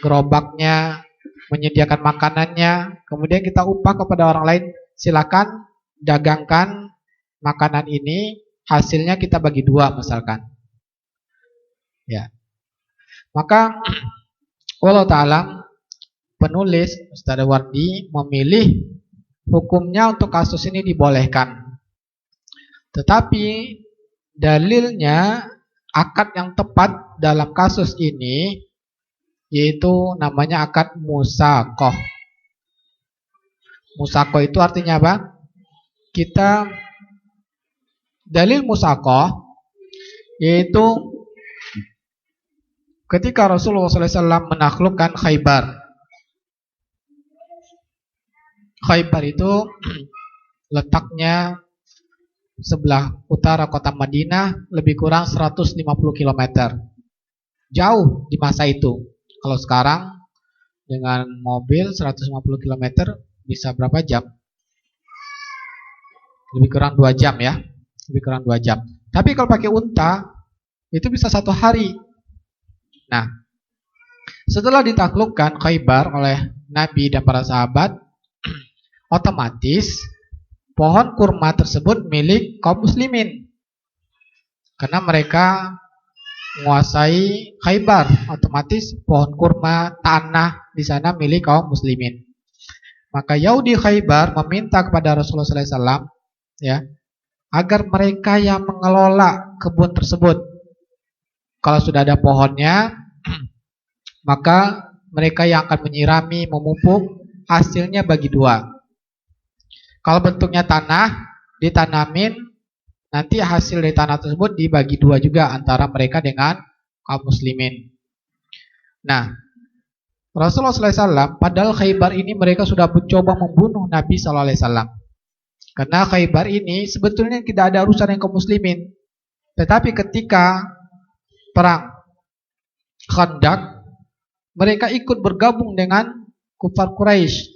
gerobaknya, menyediakan makanannya, kemudian kita upah kepada orang lain, silakan dagangkan makanan ini, hasilnya kita bagi 2 misalkan. Ya. Maka wallahu ta'ala, penulis Ustaz Wardi memilih hukumnya untuk kasus ini dibolehkan. Tetapi dalilnya akad yang tepat dalam kasus ini yaitu namanya akad musaqah. Musaqah itu artinya apa? Dalil musaqah yaitu ketika Rasulullah SAW menaklukkan Khaybar. Khaybar itu letaknya sebelah utara kota Madinah, lebih kurang 150 km. Jauh di masa itu. Kalau sekarang dengan mobil 150 km bisa berapa jam? Lebih kurang 2 jam ya. Lebih kurang 2 jam. Tapi kalau pakai unta itu bisa 1 hari. Nah, setelah ditaklukkan Khaybar oleh Nabi dan para sahabat, otomatis pohon kurma tersebut milik kaum muslimin. Karena mereka menguasai Khaybar, otomatis pohon kurma, tanah di sana milik kaum muslimin. Maka Yahudi Khaybar meminta kepada Rasulullah SAW ya, agar mereka yang mengelola kebun tersebut. Kalau sudah ada pohonnya, maka mereka yang akan menyirami, memupuk, hasilnya bagi dua. Kalau bentuknya tanah, ditanamin, nanti hasil dari tanah tersebut dibagi dua juga antara mereka dengan kaum muslimin. Nah, Rasulullah SAW, padahal Khaybar ini mereka sudah mencoba membunuh Nabi SAW. Karena Khaybar ini sebetulnya tidak ada urusan dengan kaum muslimin. Tetapi ketika perang Khandaq, mereka ikut bergabung dengan kufar Quraisy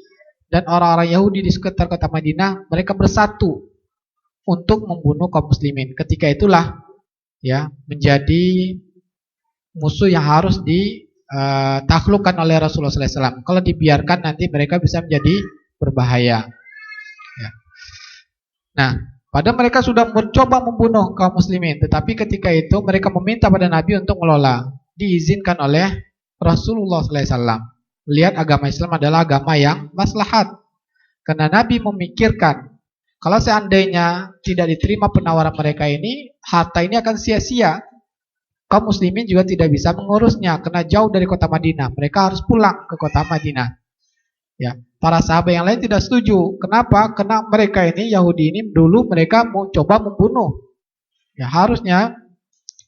dan orang-orang Yahudi di sekitar kota Madinah. Mereka bersatu untuk membunuh kaum muslimin. Ketika itulah ya menjadi musuh yang harus ditaklukkan oleh Rasulullah SAW. Kalau dibiarkan nanti mereka bisa menjadi berbahaya. Ya. Nah, padahal mereka sudah mencoba membunuh kaum muslimin, tetapi ketika itu mereka meminta pada Nabi untuk mengelola. Diizinkan oleh Rasulullah SAW. Lihat, agama Islam adalah agama yang maslahat. Karena Nabi memikirkan, kalau seandainya tidak diterima penawaran mereka ini, harta ini akan sia-sia. Kaum muslimin juga tidak bisa mengurusnya karena jauh dari kota Madinah. Mereka harus pulang ke kota Madinah. Ya, para sahabat yang lain tidak setuju. Kenapa? Karena mereka ini, Yahudi ini, dulu mereka mau coba membunuh. Ya, harusnya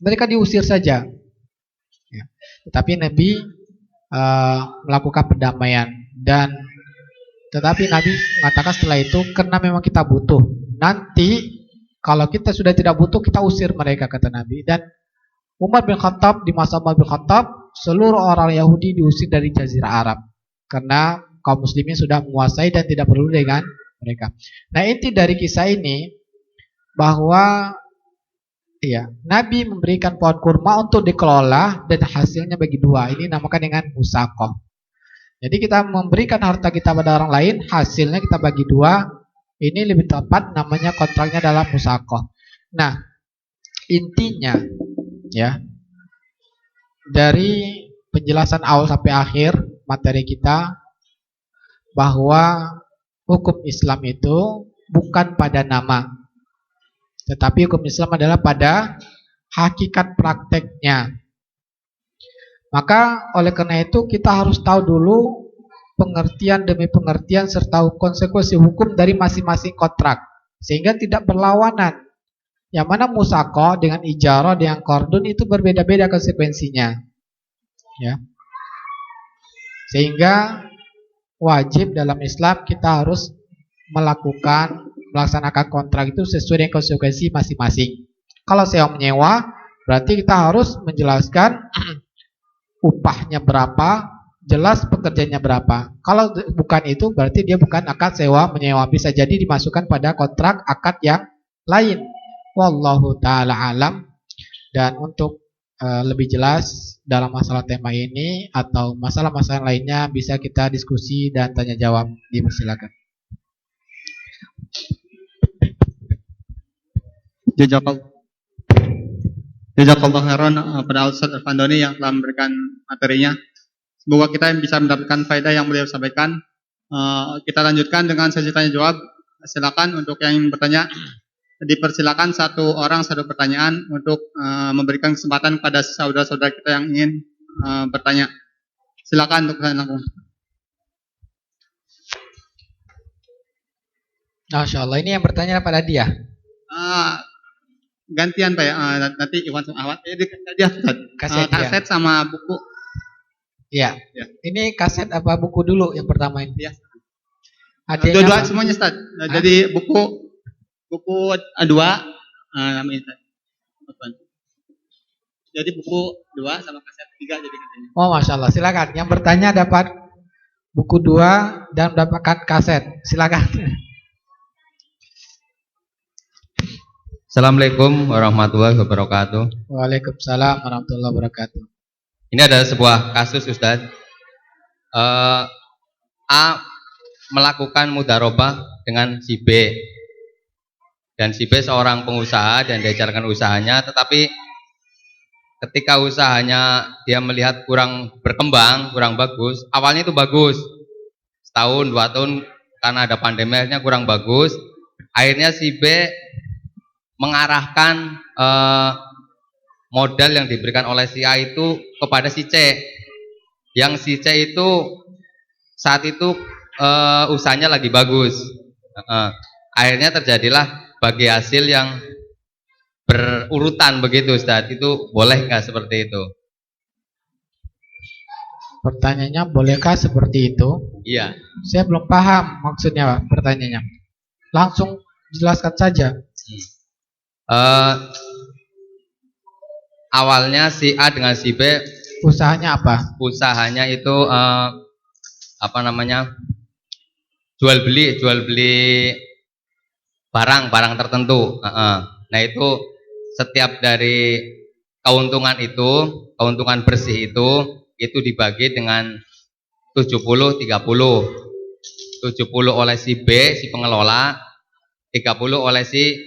mereka diusir saja. Ya. Tetapi Nabi melakukan perdamaian, dan tetapi Nabi mengatakan setelah itu, karena memang kita butuh. Nanti kalau kita sudah tidak butuh, kita usir mereka, kata Nabi. Dan Umar bin Khattab, di masa Umar bin Khattab, seluruh orang Yahudi diusir dari Jazirah Arab karena kaum muslimin sudah menguasai dan tidak perlu dengan mereka. Nah, inti dari kisah ini bahwa ya, Nabi memberikan pohon kurma untuk dikelola dan hasilnya bagi dua. Ini namakan dengan musaqah. Jadi kita memberikan harta kita pada orang lain, hasilnya kita bagi dua. Ini lebih tepat namanya kontraknya dalam musaqah. Nah, intinya ya, dari penjelasan awal sampai akhir materi kita, bahwa hukum Islam itu bukan pada nama, tetapi hukum Islam adalah pada hakikat prakteknya. Maka oleh karena itu kita harus tahu dulu pengertian demi pengertian serta konsekuensi hukum dari masing-masing kontrak, sehingga tidak berlawanan. Yang mana musaqah dengan ijarah dengan qardun itu berbeda-beda konsekuensinya. Ya. Sehingga wajib dalam Islam kita harus melaksanakan kontrak itu sesuai dengan konsekuensi masing-masing. Kalau sewa menyewa, berarti kita harus menjelaskan upahnya berapa, jelas pekerjanya berapa. Kalau bukan itu, berarti dia bukan akad sewa menyewa. Bisa jadi dimasukkan pada kontrak akad yang lain. Wallahu ta'ala alam. Dan untuk lebih jelas dalam masalah tema ini atau masalah-masalah lainnya bisa kita diskusi dan tanya jawab. Dipersilakan. Jazakallah khairan pada Ustaz Irfandoni yang telah memberikan materinya. Semoga kita bisa mendapatkan faedah yang beliau sampaikan. Kita lanjutkan dengan sesi tanya jawab. Silakan untuk yang ingin bertanya, dipersilakan satu orang satu pertanyaan untuk memberikan kesempatan pada saudara-saudara kita yang ingin bertanya. Silakan untuk bertanya langsung. Masya Allah, ini yang bertanya pada dia. Gantian Pak ya, nanti Iwan sama Ahwat. Dia kaset sama buku. Ya. Ini kaset apa buku dulu yang pertama ini? Ya. Dua semuanya Ustaz. Jadi buku 2 namanya. Jadi buku 2 sama kaset 3 jadi katanya. Oh, Masya Allah, silakan. Yang bertanya dapat buku 2 dan mendapatkan kaset. Silakan. Assalamualaikum warahmatullahi wabarakatuh. Waalaikumsalam warahmatullahi wabarakatuh. Ini adalah sebuah kasus Ustaz. A melakukan mudharabah dengan si B. Dan si B seorang pengusaha dan diajarkan usahanya, tetapi ketika usahanya dia melihat kurang berkembang, kurang bagus. Awalnya itu bagus, setahun 2 tahun karena ada pandemi akhirnya kurang bagus. Akhirnya si B mengarahkan modal yang diberikan oleh si A itu kepada si C, yang si C itu saat itu usahanya lagi bagus. Akhirnya terjadilah bagi hasil yang berurutan begitu, Ustaz. Itu boleh nggak seperti itu? Pertanyaannya, bolehkah seperti itu? Iya. Saya belum paham maksudnya, Pak, pertanyaannya. Langsung jelaskan saja. Awalnya si A dengan si B Usahanya apa? Usahanya itu apa namanya? Jual beli barang tertentu. Nah, itu setiap dari keuntungan bersih itu dibagi dengan 70-30. 70 oleh si B, si pengelola, 30 oleh si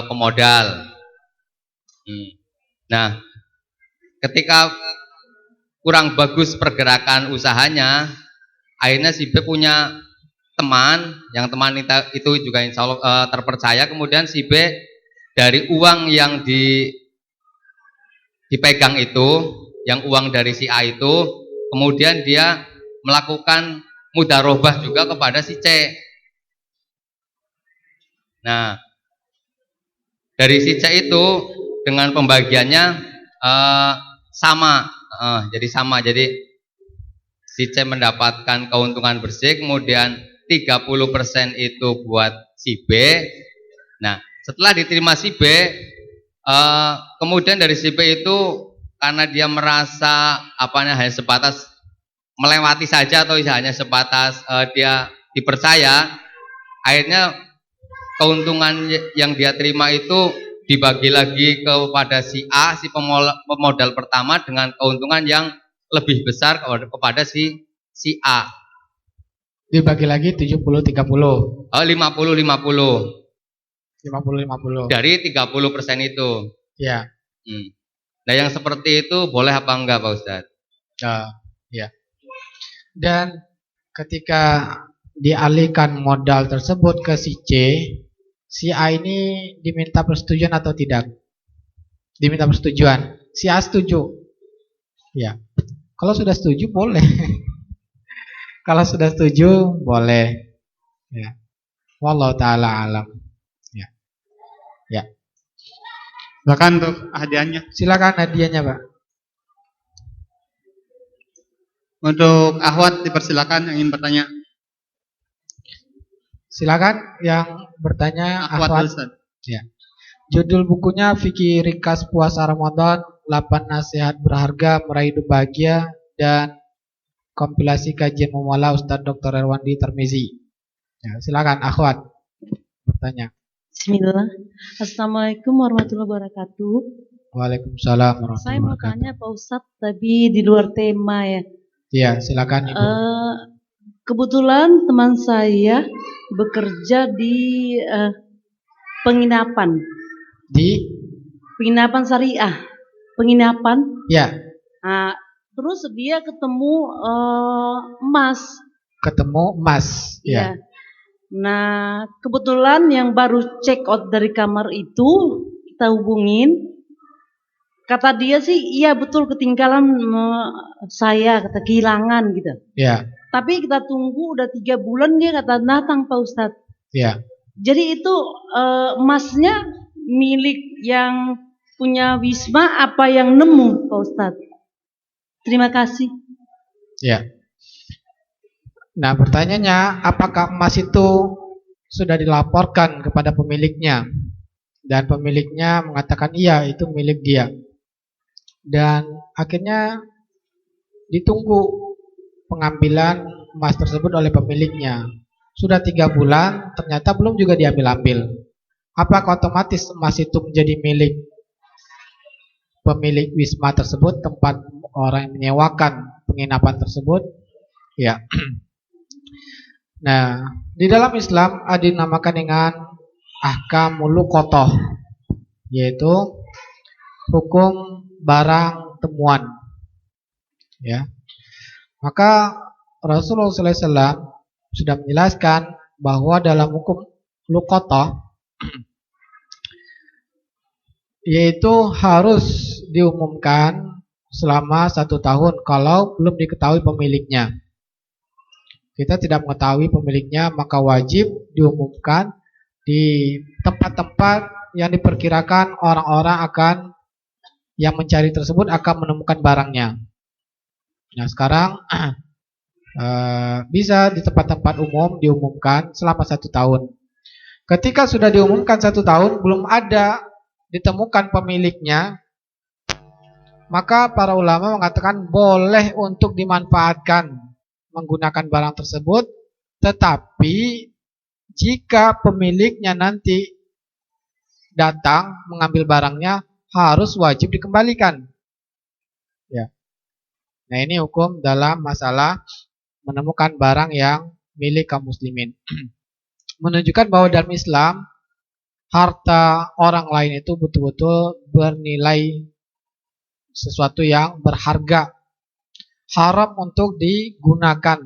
pemodal. Nah, ketika kurang bagus pergerakan usahanya, akhirnya si B punya teman, yang teman itu juga insya Allah terpercaya. Kemudian si B dari uang yang dipegang itu, yang uang dari si A itu, kemudian dia melakukan mudharabah juga kepada si C. Nah, dari si C itu dengan pembagiannya sama, jadi si C mendapatkan keuntungan bersih, kemudian 30% itu buat si B. Nah, setelah diterima si B, kemudian dari si B itu karena dia merasa hanya sebatas melewati saja atau hanya sebatas dia dipercaya, akhirnya keuntungan yang dia terima itu dibagi lagi kepada si A, si pemodal pertama, dengan keuntungan yang lebih besar kepada si A. Dibagi lagi 70-30. 50-50. 50-50. Dari 30% itu. Ya. Nah, yang seperti itu boleh apa enggak, Pak Ustadz? Ya. Dan ketika dialihkan modal tersebut ke si C, si A ini diminta persetujuan atau tidak? Diminta persetujuan. Si A setuju. Ya. Kalau sudah setuju boleh. Kalau sudah setuju boleh. Ya. Wallahu taala alam. Ya. Ya. Silakan untuk hadiahnya. Silakan hadiahnya, Pak. Untuk akhwat dipersilakan yang ingin bertanya. Silakan yang bertanya, akhwat. Ya. Judul bukunya Fikih Ringkas Puasa Ramadan, 8 Nasihat Berharga Meraih Hidup Bahagia, dan kompilasi kajian memula Ustadz Dr. Erwandi Tarmizi. Ya, silakan akhwat bertanya. Bismillah. Assalamualaikum warahmatullahi wabarakatuh. Waalaikumsalam warahmatullahi Saya mau wabarakatuh. tanya Pak Ustadz, tapi di luar tema ya. Iya, silakan Ibu. Kebetulan teman saya bekerja di penginapan. Di Penginapan syariah. Penginapan. Ya. Nah, terus dia ketemu emas. Ketemu emas. Ya. Nah, kebetulan yang baru check out dari kamar itu kita hubungin. Kata dia sih, iya betul ketinggalan saya, kata kehilangan gitu. Ya. Tapi kita tunggu udah 3 bulan dia kata datang Pak Ustadz. Ya. Jadi itu emasnya milik yang punya Wisma apa yang nemu Pak Ustadz? Terima kasih. Ya. Nah, pertanyaannya, apakah emas itu sudah dilaporkan kepada pemiliknya? Dan pemiliknya mengatakan iya, itu milik dia. Dan akhirnya ditunggu pengambilan emas tersebut oleh pemiliknya. Sudah 3 bulan, ternyata belum juga diambil-ambil. Apakah otomatis emas itu menjadi milik pemilik Wisma tersebut, tempat orang yang menyewakan penginapan tersebut? Ya. Nah, di dalam Islam ada dinamakan dengan ahkamul luqathah, yaitu hukum barang temuan. Ya. Maka Rasulullah SAW sudah menjelaskan bahwa dalam hukum luqathah yaitu harus diumumkan selama 1 tahun kalau belum diketahui pemiliknya. Kita tidak mengetahui pemiliknya, maka wajib diumumkan di tempat-tempat yang diperkirakan orang-orang akan yang mencari tersebut akan menemukan barangnya. Nah, sekarang bisa di tempat-tempat umum diumumkan selama 1 tahun. Ketika sudah diumumkan 1 tahun belum ada ditemukan pemiliknya, maka para ulama mengatakan boleh untuk dimanfaatkan menggunakan barang tersebut, tetapi jika pemiliknya nanti datang mengambil barangnya harus wajib dikembalikan. Ya. Nah, ini hukum dalam masalah menemukan barang yang milik kaum muslimin. Menunjukkan bahwa dalam Islam harta orang lain itu betul-betul bernilai sesuatu yang berharga, haram untuk digunakan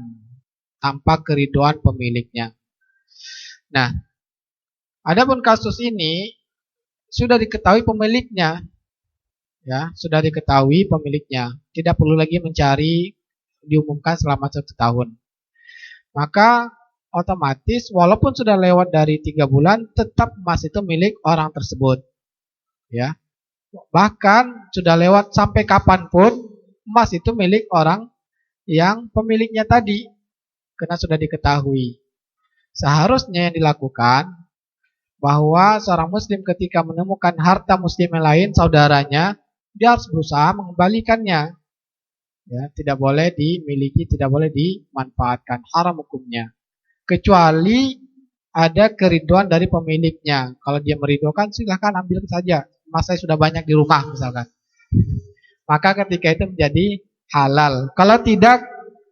tanpa keridhaan pemiliknya. Nah, adapun kasus ini sudah diketahui pemiliknya, ya, sudah diketahui pemiliknya, tidak perlu lagi mencari, diumumkan selama 1 tahun. Maka otomatis walaupun sudah lewat dari 3 bulan, tetap emas itu milik orang tersebut, ya. Bahkan sudah lewat sampai kapanpun, emas itu milik orang yang pemiliknya tadi, karena sudah diketahui. Seharusnya yang dilakukan bahwa seorang muslim ketika menemukan harta muslim yang lain, saudaranya, dia harus berusaha mengembalikannya. Ya, tidak boleh dimiliki, tidak boleh dimanfaatkan, haram hukumnya. Kecuali ada keridhaan dari pemiliknya. Kalau dia meridhokan, silahkan ambil saja. Mas, saya sudah banyak di rumah misalkan. Maka ketika itu menjadi halal. Kalau tidak,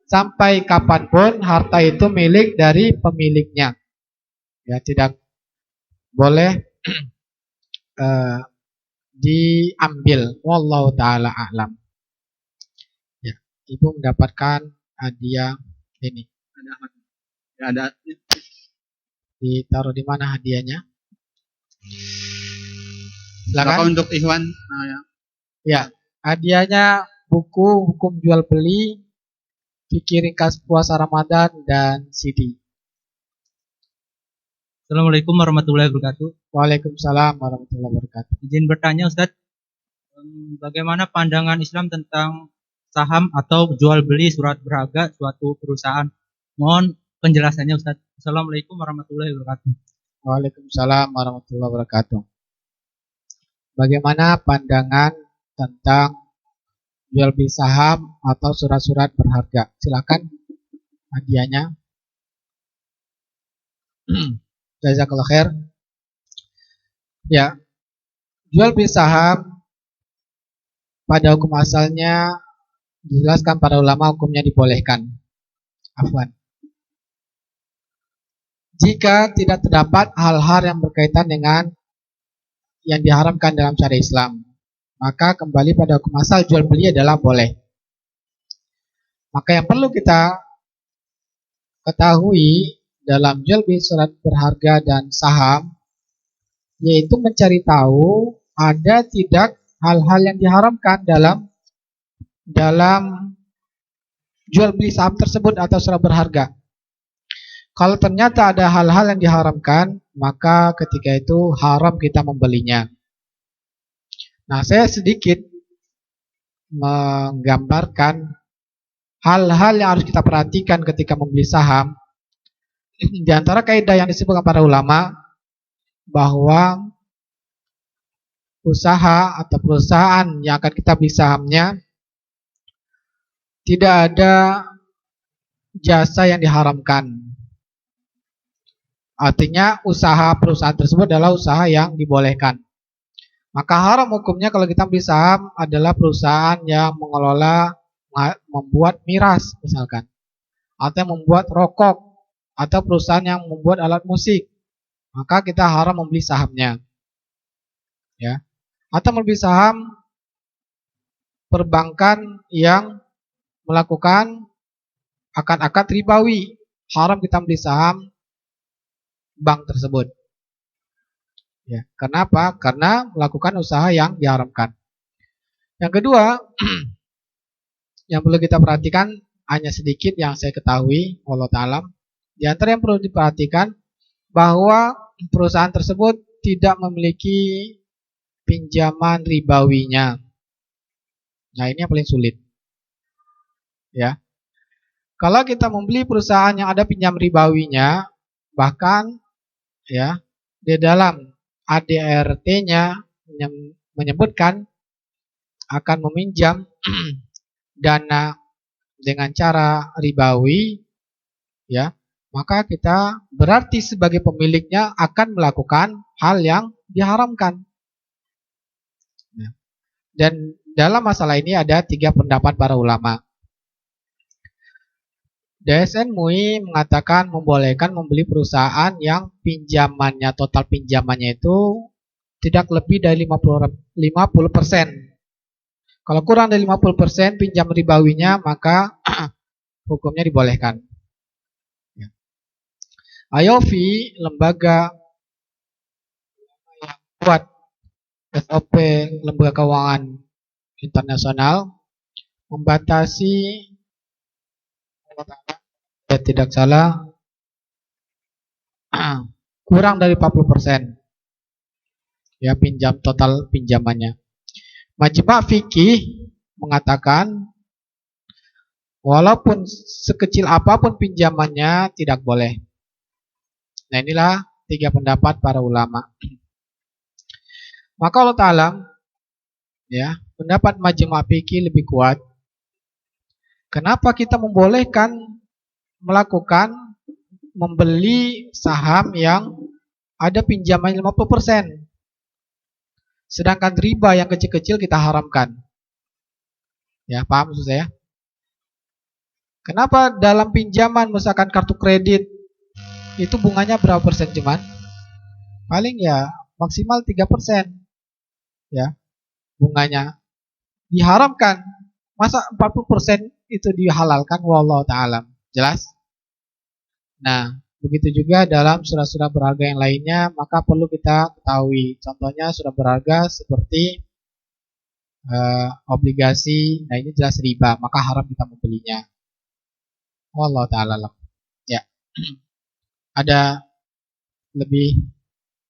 sampai kapanpun harta itu milik dari pemiliknya. Ya, tidak boleh diambil. Wallahu taala a'lam. Ya, ibu mendapatkan hadiah ini. Ada. Ditaruh di mana hadiahnya? Silakan untuk Ikhwan. Ya, hadiahnya buku hukum jual beli, fikih ringkas puasa Ramadan, dan CD. Assalamualaikum warahmatullahi wabarakatuh. Waalaikumsalam warahmatullahi wabarakatuh. Izin bertanya Ustadz, bagaimana pandangan Islam tentang saham atau jual beli surat berharga suatu perusahaan? Mohon penjelasannya Ustadz. Assalamualaikum warahmatullahi wabarakatuh. Waalaikumsalam warahmatullahi wabarakatuh. Bagaimana pandangan tentang jual beli saham atau surat-surat berharga? Silakan hadiahnya. Jazakallahu khair. Ya, jual beli saham pada hukum asalnya dijelaskan para ulama hukumnya dibolehkan. Afwan. Jika tidak terdapat hal-hal yang berkaitan dengan yang diharamkan dalam syariat Islam, maka kembali pada hukum asal jual beli adalah boleh. Maka yang perlu kita ketahui dalam jual beli surat berharga dan saham, yaitu mencari tahu ada tidak hal-hal yang diharamkan dalam jual beli saham tersebut atau surat berharga. Kalau ternyata ada hal-hal yang diharamkan, maka ketika itu haram kita membelinya. Nah, saya sedikit menggambarkan hal-hal yang harus kita perhatikan ketika membeli saham. Di antara kaidah yang disebutkan para ulama, bahwa usaha atau perusahaan yang akan kita beli sahamnya tidak ada jasa yang diharamkan. Artinya usaha perusahaan tersebut adalah usaha yang dibolehkan. Maka haram hukumnya kalau kita beli saham adalah perusahaan yang mengelola, membuat miras misalkan, atau membuat rokok, atau perusahaan yang membuat alat musik. Maka kita haram membeli sahamnya. Ya. Atau membeli saham perbankan yang melakukan akad-akad ribawi. Haram kita beli saham bank tersebut. Ya, kenapa? Karena melakukan usaha yang diharamkan. Yang kedua, yang perlu kita perhatikan hanya sedikit yang saya ketahui, wallahu ta'ala. Di antara yang perlu diperhatikan bahwa perusahaan tersebut tidak memiliki pinjaman ribawinya. Nah, ini yang paling sulit. Ya. Kalau kita membeli perusahaan yang ada pinjam ribawinya, bahkan ya, di dalam ADRT-nya menyebutkan akan meminjam dana dengan cara ribawi, ya, maka kita berarti sebagai pemiliknya akan melakukan hal yang diharamkan. Dan dalam masalah ini ada 3 pendapat para ulama. DSN MUI mengatakan membolehkan membeli perusahaan yang pinjamannya, total pinjamannya itu tidak lebih dari 50%. Kalau kurang dari 50% pinjam ribawinya, maka hukumnya dibolehkan. IOV, lembaga yang buat SOP lembaga keuangan internasional, membatasi, ya tidak salah, kurang dari 40% ya total pinjamannya. Majma' Fikih mengatakan walaupun sekecil apapun pinjamannya tidak boleh. Nah, inilah 3 pendapat para ulama. Maka Allah Ta'ala, ya, pendapat Majma' Fikih lebih kuat. Kenapa kita membolehkan melakukan membeli saham yang ada pinjaman 50%, sedangkan riba yang kecil-kecil kita haramkan? Ya, paham maksud saya? Kenapa dalam pinjaman misalkan kartu kredit itu bunganya berapa persen cuman? Paling ya maksimal 3%. Ya, bunganya diharamkan. Masa 40% itu dihalalkan? Wallahu ta'ala. Jelas? Nah, begitu juga dalam surat-surat berharga yang lainnya, maka perlu kita ketahui. Contohnya surat berharga seperti obligasi, nah ini jelas riba, maka haram kita membelinya. Wallahu ta'ala. Ya. Ada lebih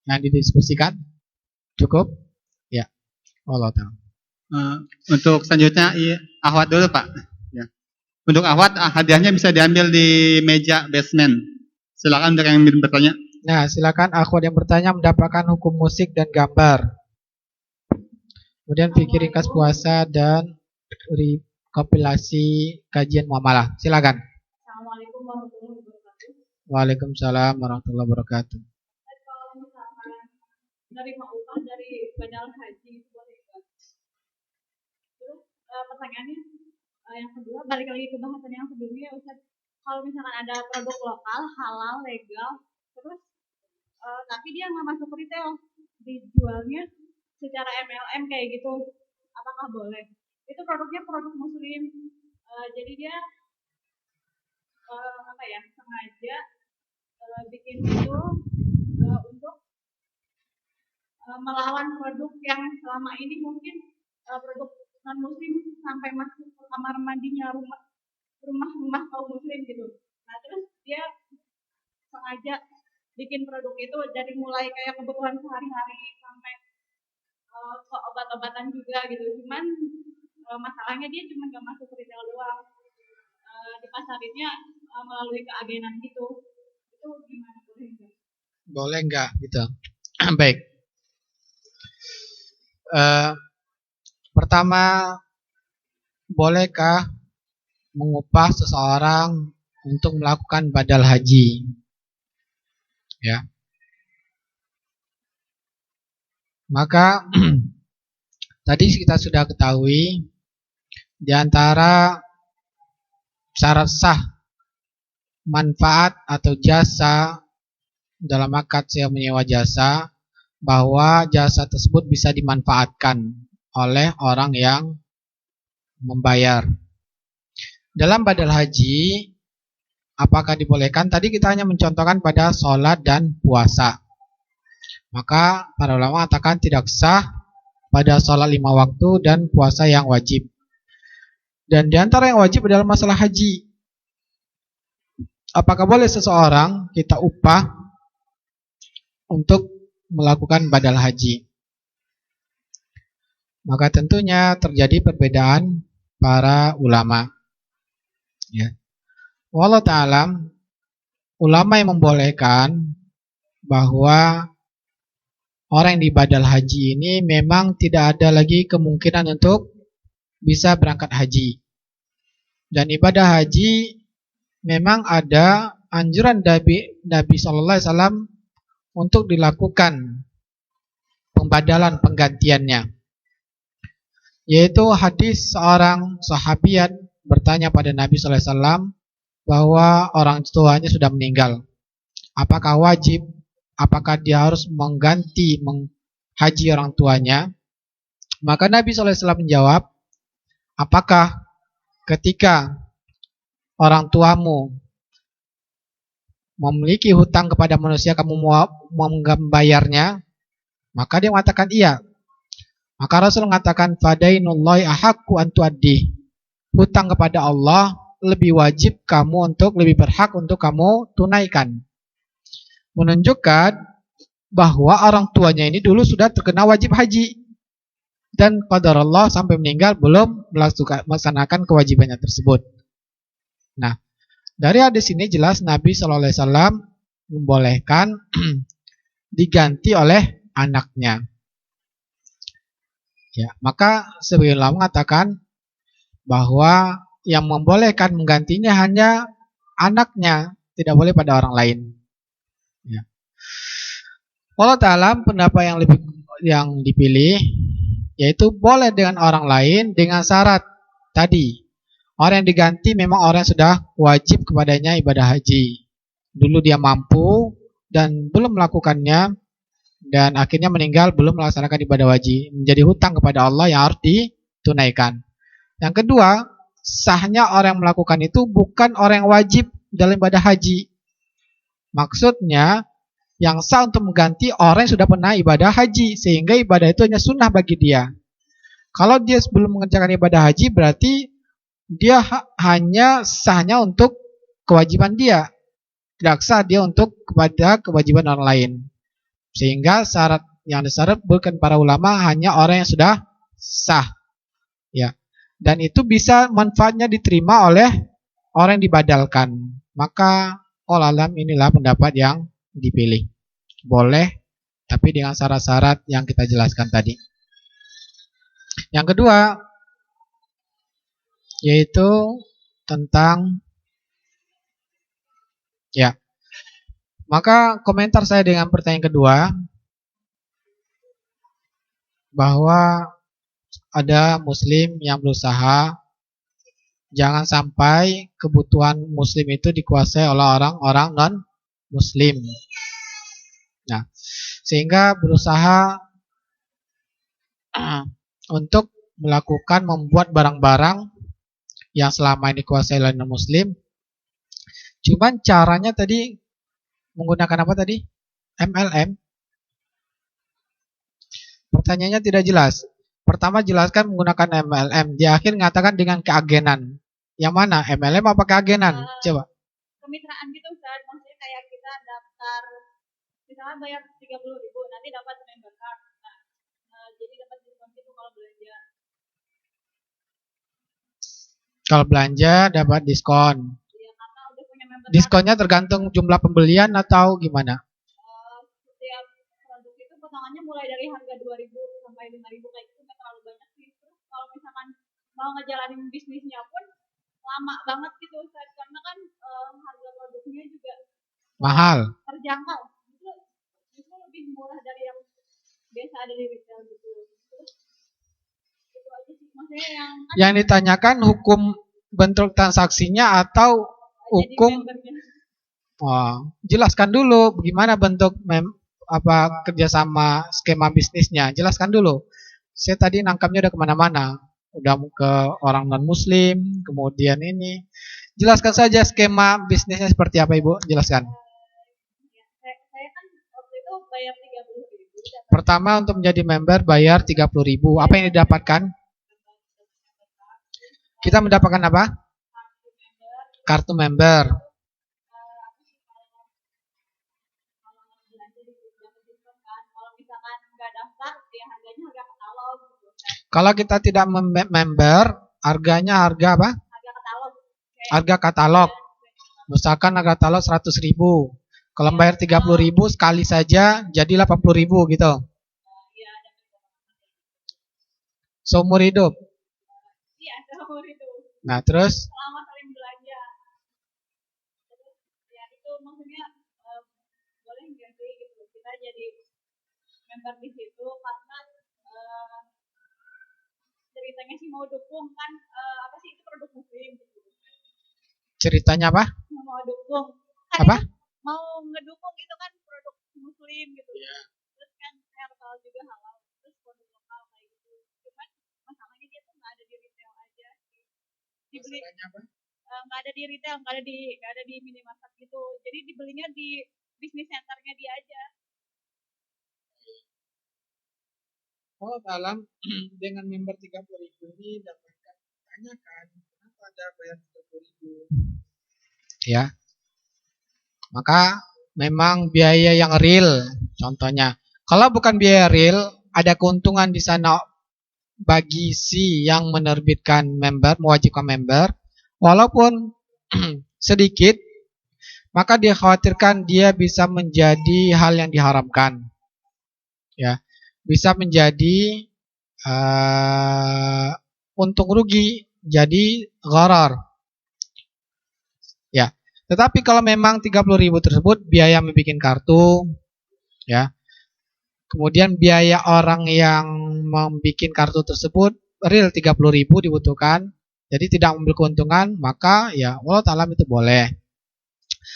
yang didiskusikan? Cukup? Ya. Wallahu ta'ala. Untuk selanjutnya Ahwat dulu Pak. Ya. Untuk Ahwat hadiahnya bisa diambil di meja basement. Silakan untuk yang ingin bertanya. Nah, silakan Ahwat yang bertanya mendapatkan hukum musik dan gambar. Kemudian fikih ringkas puasa dan rekapitulasi kajian muamalah. Silakan. Assalamualaikum warahmatullahi wabarakatuh. Waalaikumsalam warahmatullahi wabarakatuh. Kalau misalkan menerima upah dari badal haji itu boleh nggak? Terus pertanyaannya yang kedua, balik lagi ke bahasan yang sebelumnya, Ustaz. Kalau misalkan ada produk lokal, halal, legal, terus tapi dia nggak masuk retail, dijualnya secara MLM kayak gitu, apakah boleh? Itu produknya produk muslim, jadi dia sengaja bikin itu untuk melawan produk yang selama ini mungkin produk non muslim sampai masuk ke kamar mandinya rumah kaum muslim gitu. Nah, terus dia sengaja bikin produk itu dari mulai kayak kebutuhan sehari-hari sampai ke obat-obatan juga gitu. Cuman masalahnya dia cuma gak masuk retail doang, dipasarinnya melalui keagenan gitu. Itu gimana, boleh nggak? Boleh nggak gitu? Baik. Pertama, bolehkah mengupah seseorang untuk melakukan badal haji? Ya. Maka tadi kita sudah ketahui di antara syarat sah manfaat atau jasa dalam akad sewa menyewa jasa, bahwa jasa tersebut bisa dimanfaatkan oleh orang yang membayar. Dalam badal haji, apakah dibolehkan? Tadi kita hanya mencontohkan pada sholat dan puasa. Maka para ulama mengatakan tidak sah pada sholat 5 waktu dan puasa yang wajib. Dan di antara yang wajib adalah masalah haji. Apakah boleh seseorang kita upah untuk melakukan badal haji? Maka tentunya terjadi perbedaan para ulama. Ya. Wallahu ta'ala, ulama yang membolehkan bahwa orang yang dibadal haji ini memang tidak ada lagi kemungkinan untuk bisa berangkat haji. Dan ibadah haji memang ada anjuran Nabi Sallallahu Alaihi Wasallam untuk dilakukan pembadalan penggantiannya. Yaitu hadis seorang sahabiat bertanya pada Nabi Sallallahu Alaihi Wasallam bahwa orang tuanya sudah meninggal. Apakah wajib? Apakah dia harus mengganti haji orang tuanya? Maka Nabi Sallallahu Alaihi Wasallam menjawab, apakah ketika orang tuamu memiliki hutang kepada manusia kamu mau membayarnya? Maka dia mengatakan iya. Maka Rasul mengatakan fadainullahi ahaqqu an tuaddi. Hutang kepada Allah lebih wajib kamu untuk lebih berhak untuk kamu tunaikan. Menunjukkan bahwa orang tuanya ini dulu sudah terkena wajib haji. Dan qadarullah sampai meninggal belum melaksanakan kewajibannya tersebut. Nah, dari hadis ini jelas Nabi Shallallahu Alaihi Wasallam membolehkan diganti oleh anaknya. Ya, maka sebagian ulama mengatakan bahwa yang membolehkan menggantinya hanya anaknya, tidak boleh pada orang lain. Ya. Allah Ta'ala pendapat yang dipilih yaitu boleh dengan orang lain dengan syarat tadi. Orang yang diganti memang orang yang sudah wajib kepadanya ibadah haji. Dulu dia mampu dan belum melakukannya dan akhirnya meninggal belum melaksanakan ibadah haji. Menjadi hutang kepada Allah yang harus ditunaikan. Yang kedua, sahnya orang yang melakukan itu bukan orang yang wajib dalam ibadah haji. Maksudnya yang sah untuk mengganti orang yang sudah pernah ibadah haji, sehingga ibadah itu hanya sunnah bagi dia. Kalau dia sebelum mengerjakan ibadah haji, berarti dia hanya sahnya untuk kewajiban dia, tidak sah dia untuk kepada kewajiban orang lain. Sehingga syarat yang disebutkan para ulama hanya orang yang sudah sah, ya. Dan itu bisa manfaatnya diterima oleh orang yang dibadalkan. Maka alam inilah pendapat yang dipilih. Boleh, tapi dengan syarat-syarat yang kita jelaskan tadi. Yang kedua, yaitu tentang ya. Maka komentar saya dengan pertanyaan kedua, bahwa ada muslim yang berusaha jangan sampai kebutuhan muslim itu dikuasai oleh orang-orang non-muslim. Nah, sehingga berusaha untuk membuat barang-barang yang selama ini dikuasai oleh non-muslim. Cuman caranya tadi menggunakan apa tadi? MLM. Pertanyaannya tidak jelas. Pertama jelaskan menggunakan MLM. Di akhir mengatakan dengan keagenan. Yang mana? MLM apa keagenan? Coba. Kemitraan gitu Ustaz. Maksudnya kayak kita daftar, misalnya bayar 30.000, nanti dapat member card. Nah, jadi dapat diskon gitu kalau belanja. Kalau belanja dapat diskon. Ya, karena udah punya member card. Diskonnya tergantung jumlah pembelian atau gimana? Setiap produk itu potongannya mulai dari harga 2.000 sampai 5.000 kayak gitu, nggak terlalu banyak sih. Terus kalau misalkan mau ngejalanin bisnisnya pun lama banget gitu Ustaz, karena kan harga produknya juga Mahal. terjangkau. Itu lebih murah dari yang biasa ada di retail gitu. Terus itu aja sih maksudnya yang ditanyakan hukum bentuk transaksinya atau hukum jelaskan dulu bagaimana bentuk kerjasama skema bisnisnya, jelaskan dulu. Saya tadi nangkapnya udah kemana-mana, udah ke orang non muslim, kemudian ini jelaskan saja skema bisnisnya seperti apa Ibu, jelaskan. saya kan waktu itu bayar 30.000 Pertama untuk menjadi member bayar 30.000. Apa yang didapatkan? Kita mendapatkan apa? Kartu member. Kalau kita tidak member, harganya harga apa? Harga katalog. Misalkan harga katalog 100.000. Kalau bayar 30.000 sekali saja jadi 80.000 gitu. Seumur hidup. Iya, seumur hidup. Nah, terus Selama saling belanja. Terus ya itu maksudnya boleh nggak sih gitu kita jadi member di situ karena ceritanya sih mau dukung kan apa sih itu produk muslim gitu. ceritanya apa? Mau dukung. Kan Apa? itu mau ngedukung itu kan produk muslim gitu. Iya. Terus kan herbal juga halal. Terus produk lokal kayak gitu. Cuman masalahnya dia tuh nggak ada di retail aja sih. Dibeli Masalahnya apa? nggak ada di retail, nggak ada di minimarket gitu. Jadi dibelinya di bisnis centernya dia aja. Oh, dalam dengan member 30.000 ini dapatkan tanyakan kenapa ada bayar 30.000? Ya. Maka memang biaya yang real contohnya. Kalau bukan biaya real, ada keuntungan di sana bagi si yang menerbitkan member, mewajibkan member, walaupun sedikit, maka dia khawatirkan dia bisa menjadi hal yang diharamkan. Ya. Bisa menjadi untung rugi, jadi gharar. Ya, tetapi kalau memang 30.000 tersebut biaya membuat kartu, ya, kemudian biaya orang yang membuat kartu tersebut real 30.000 dibutuhkan, jadi tidak mengambil keuntungan, maka ya wallahu ta'ala itu boleh.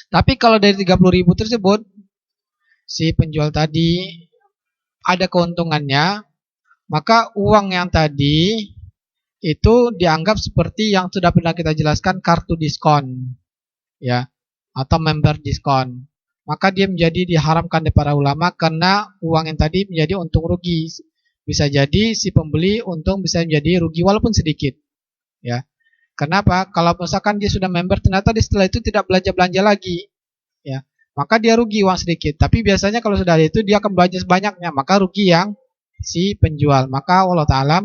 Tapi kalau dari 30.000 tersebut si penjual tadi ada keuntungannya, maka uang yang tadi itu dianggap seperti yang sudah pernah kita jelaskan kartu diskon, ya, atau member diskon. Maka dia menjadi diharamkan oleh para ulama karena uang yang tadi menjadi untung rugi. Bisa jadi si pembeli untung bisa menjadi rugi walaupun sedikit, ya. Kenapa? Kalau misalkan dia sudah member ternyata di setelah itu tidak belanja lagi, ya. Maka dia rugi uang sedikit. Tapi biasanya kalau sudah ada itu dia akan belanja sebanyaknya, maka rugi yang si penjual. Maka wallahu ta'ala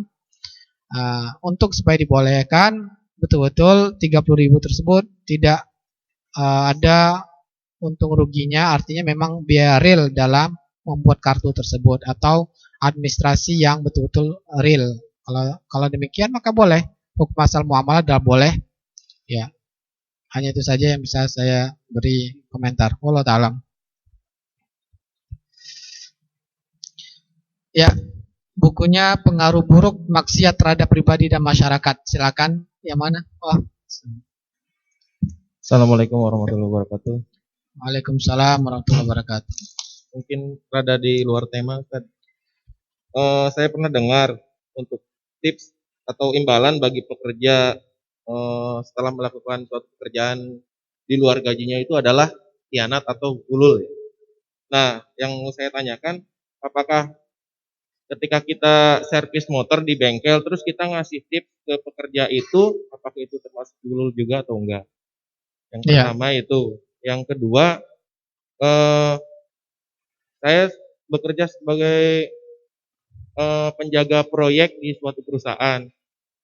untuk supaya dibolehkan betul-betul 30.000 tersebut tidak ada untung ruginya, artinya memang biaya real dalam membuat kartu tersebut atau administrasi yang betul-betul real. Kalau demikian maka boleh. Hukum asal muamalah adalah boleh, ya. Hanya itu saja yang bisa saya beri komentar. Wallahu ta'ala. Ya, bukunya Pengaruh Buruk Maksiat Terhadap Pribadi dan Masyarakat. Silakan, yang mana? Oh. Assalamualaikum warahmatullahi wabarakatuh. Waalaikumsalam warahmatullahi wabarakatuh. Mungkin rada di luar tema, Ustaz. Saya pernah dengar untuk tips atau imbalan bagi pekerja setelah melakukan suatu pekerjaan di luar gajinya itu adalah khianat atau gulul. Nah, yang saya tanyakan, apakah ketika kita servis motor di bengkel terus kita ngasih tips ke pekerja itu, apakah itu termasuk gulul juga atau enggak? Yang pertama itu. Yang kedua, saya bekerja sebagai penjaga proyek di suatu perusahaan.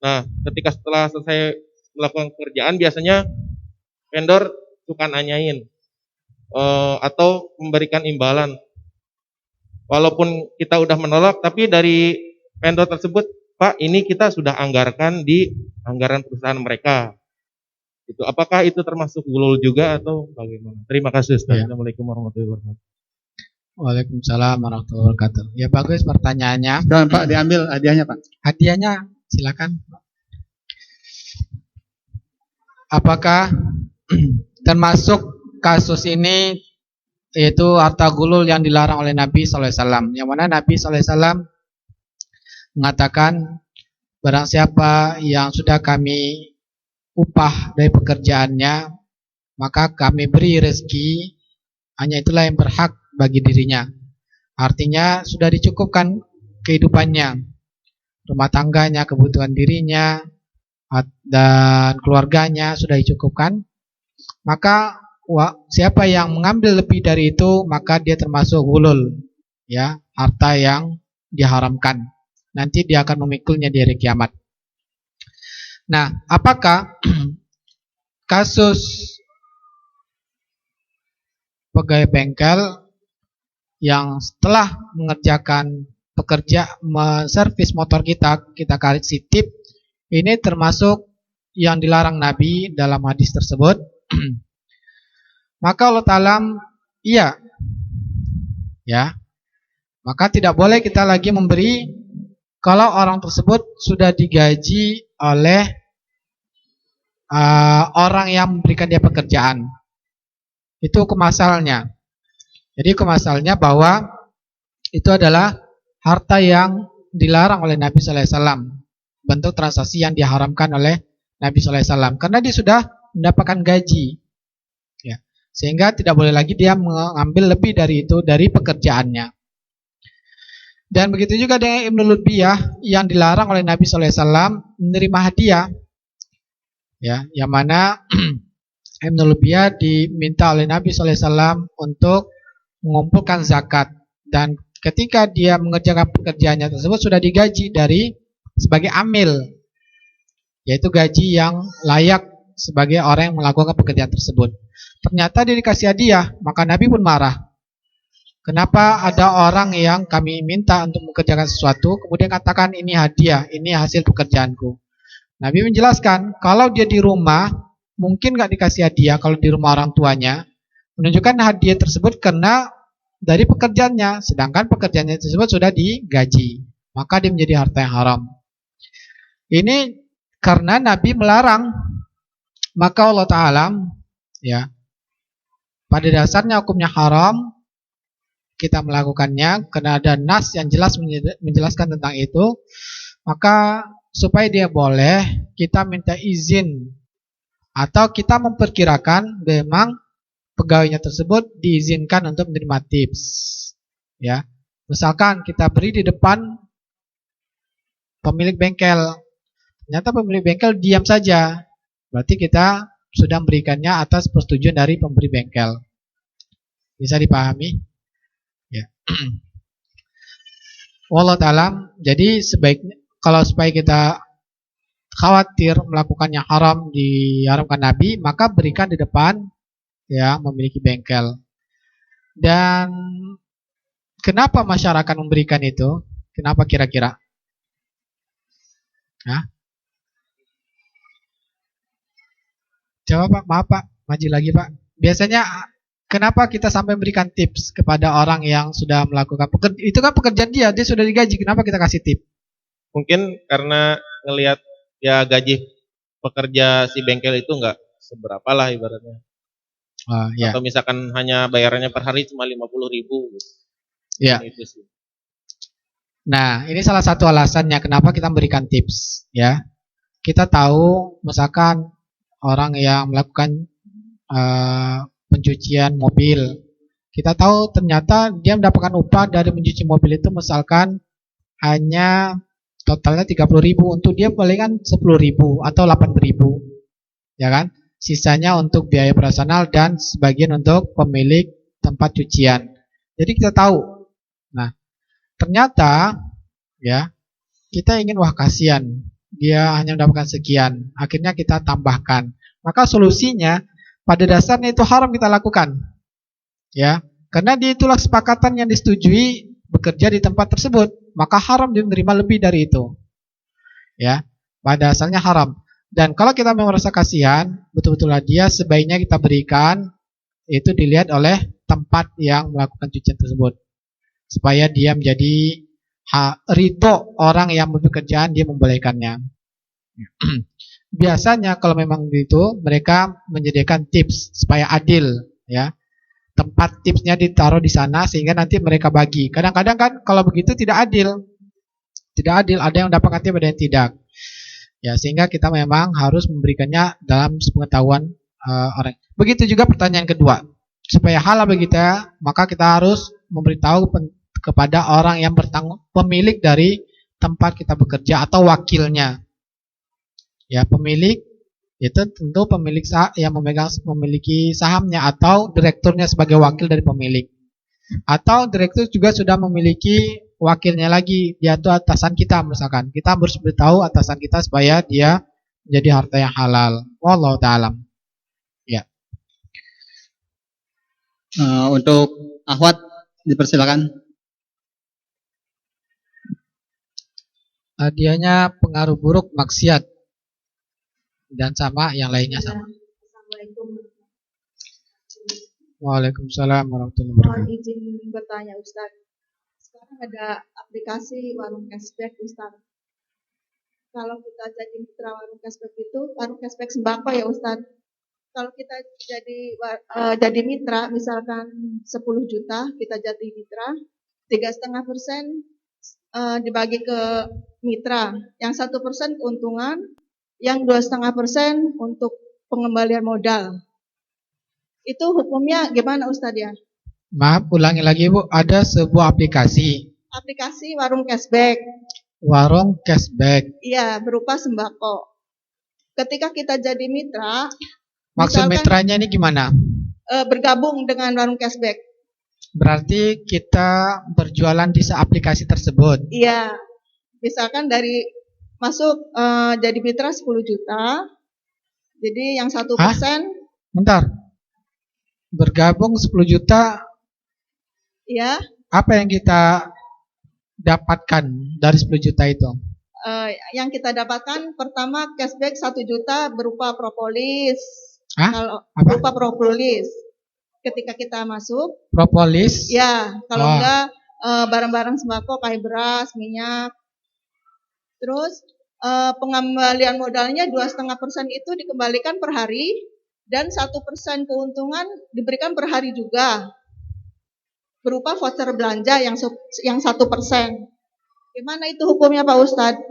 Nah, ketika setelah selesai melakukan pekerjaan biasanya vendor suka nanyain atau memberikan imbalan. Walaupun kita udah menolak, tapi dari vendor tersebut, Pak, ini kita sudah anggarkan di anggaran perusahaan mereka. Itu apakah itu termasuk gulul juga atau bagaimana? Terima kasih, Ustaz. Assalamualaikum warahmatullahi wabarakatuh. Waalaikumsalam warahmatullahi wabarakatuh. Ya, bagus pertanyaannya. Dan Pak, diambil hadiahnya, Pak. Hadiahnya silakan. Apakah termasuk kasus ini yaitu harta gulul yang dilarang oleh Nabi SAW? Yang mana Nabi SAW mengatakan barang siapa yang sudah kami upah dari pekerjaannya, maka kami beri rezeki, hanya itulah yang berhak bagi dirinya. Artinya sudah dicukupkan kehidupannya, rumah tangganya, kebutuhan dirinya, dan keluarganya sudah dicukupkan. Maka siapa yang mengambil lebih dari itu, maka dia termasuk ghulul, ya, harta yang diharamkan. Nanti dia akan memikulnya di hari kiamat. Nah, apakah kasus pegawai bengkel yang setelah mengerjakan menservis motor kita kasih tip, ini termasuk yang dilarang Nabi dalam hadis tersebut? Maka Allah Ta'ala, iya, ya, maka tidak boleh kita lagi memberi kalau orang tersebut sudah digaji oleh orang yang memberikan dia pekerjaan. Itu kemasalnya. Jadi kemasalnya bahwa itu adalah harta yang dilarang oleh Nabi Sallallahu Alaihi Wasallam, bentuk transaksi yang diharamkan oleh Nabi Sallallahu Alaihi Wasallam, karena dia sudah mendapatkan gaji, ya, sehingga tidak boleh lagi dia mengambil lebih dari itu dari pekerjaannya. Dan begitu juga dengan Ibnu Lutbiyah yang dilarang oleh Nabi Sallallahu Alaihi Wasallam menerima hadiah, ya, yang mana Ibnu Lutbiyah diminta oleh Nabi Sallallahu Alaihi Wasallam untuk mengumpulkan zakat, dan ketika dia mengerjakan pekerjaannya tersebut sudah digaji sebagai amil, yaitu gaji yang layak sebagai orang yang melakukan pekerjaan tersebut. Ternyata dia dikasih hadiah, maka Nabi pun marah. Kenapa ada orang yang kami minta untuk mengerjakan sesuatu, kemudian katakan ini hadiah, ini hasil pekerjaanku. Nabi menjelaskan, kalau dia di rumah, mungkin gak dikasih hadiah kalau di rumah orang tuanya, menunjukkan hadiah tersebut karena dari pekerjaannya, sedangkan pekerjaannya tersebut sudah digaji, maka dia menjadi harta yang haram. Ini karena Nabi melarang, maka Allah Ta'ala, ya, pada dasarnya hukumnya haram, kita melakukannya karena ada nas yang jelas menjelaskan tentang itu. Maka supaya dia boleh, kita minta izin atau kita memperkirakan memang pegawainya tersebut diizinkan untuk menerima tips, ya. Misalkan kita beri di depan pemilik bengkel, ternyata pemilik bengkel diam saja, berarti kita sudah memberikannya atas persetujuan dari pemberi bengkel. Bisa dipahami? Ya. Wallahu ta'ala. Jadi sebaiknya, kalau supaya kita khawatir melakukan yang haram diharamkan Nabi, maka berikan di depan ya memiliki bengkel. Dan kenapa masyarakat memberikan itu? Kenapa kira-kira? Hah? Jawab Pak, maaf Pak, maju lagi Pak. Biasanya kenapa kita sampai memberikan tips kepada orang yang sudah melakukan pekerjaan? Itu kan pekerjaan dia sudah digaji, kenapa kita kasih tip? Mungkin karena ngelihat ya gaji pekerja si bengkel itu enggak seberapa lah ibaratnya. Ya. Atau misalkan hanya bayarannya per hari cuma 50.000. Ya. Itu sih. Nah, ini salah satu alasannya kenapa kita memberikan tips, ya. Kita tahu misalkan orang yang melakukan pencucian mobil, kita tahu ternyata dia mendapatkan upah dari mencuci mobil itu misalkan hanya totalnya 30.000, untuk dia palingan 10.000 atau 8.000, ya kan? Sisanya untuk biaya operasional dan sebagian untuk pemilik tempat cucian. Jadi kita tahu. Nah, ternyata ya kita ingin, wah kasihan, dia hanya mendapatkan sekian. Akhirnya kita tambahkan. Maka solusinya pada dasarnya itu haram kita lakukan. Ya, karena dia itulah kesepakatan yang disetujui bekerja di tempat tersebut, maka haram dia menerima lebih dari itu. Ya, pada dasarnya haram. Dan kalau kita merasa kasihan, betul-betullah dia sebaiknya kita berikan, itu dilihat oleh tempat yang melakukan cucian tersebut, supaya dia menjadi ridho orang yang bekerjaan, dia membolehkannya. Biasanya kalau memang begitu, mereka menyediakan tips supaya adil, ya. Tempat tipsnya ditaruh di sana sehingga nanti mereka bagi. Kadang-kadang kan kalau begitu tidak adil. Tidak adil, ada yang mendapatkan tips, ada yang tidak. Ya, sehingga kita memang harus memberikannya dalam sepengetahuan orang. Begitu juga pertanyaan kedua. Supaya halal bagi kita, maka kita harus memberitahu kepada orang yang pemilik dari tempat kita bekerja atau wakilnya. Ya, pemilik itu tentu pemilik yang memiliki sahamnya atau direkturnya sebagai wakil dari pemilik. Atau direktur juga sudah memiliki wakilnya lagi, dia itu atasan kita misalkan. Kita harus beritahu atasan kita supaya dia menjadi harta yang halal. Wallahu ta'ala. Ya. Untuk akhwat dipersilakan. Hadiahnya pengaruh buruk maksiat dan sama yang lainnya sama. Waalaikumsalam warahmatullahi Mohon wabarakatuh. izin bertanya Ustaz. Sekarang ada aplikasi warung cashback Ustaz. Kalau kita jadi mitra warung cashback itu, warung cashback sembako ya Ustaz. Kalau kita jadi mitra, misalkan 10 juta kita jadi mitra, 3,5% dibagi ke mitra, yang 1% keuntungan, yang 2,5% untuk pengembalian modal. Itu hukumnya gimana Ustaz ya? Maaf, ulangi lagi Bu, ada sebuah aplikasi Aplikasi warung cashback, warung cashback. iya berupa sembako. Ketika kita jadi mitra, Maksud misalkan mitranya ini gimana? bergabung dengan warung cashback, Berarti kita berjualan di aplikasi tersebut. iya. Misalkan dari masuk jadi mitra 10 juta, jadi yang 1%, Bentar. Bergabung 10 juta, ya, apa yang kita dapatkan dari 10 juta itu? yang kita dapatkan pertama cashback 1 juta berupa propolis. Hah? Kalau Apa? berupa propolis, ketika kita masuk, Propolis? ya, kalau Oh. enggak barang-barang sembako kayak beras, minyak. Terus pengembalian modalnya 2,5% itu dikembalikan per hari dan 1% keuntungan diberikan per hari juga berupa voucher belanja yang 1%. Gimana itu hukumnya Pak Ustadz?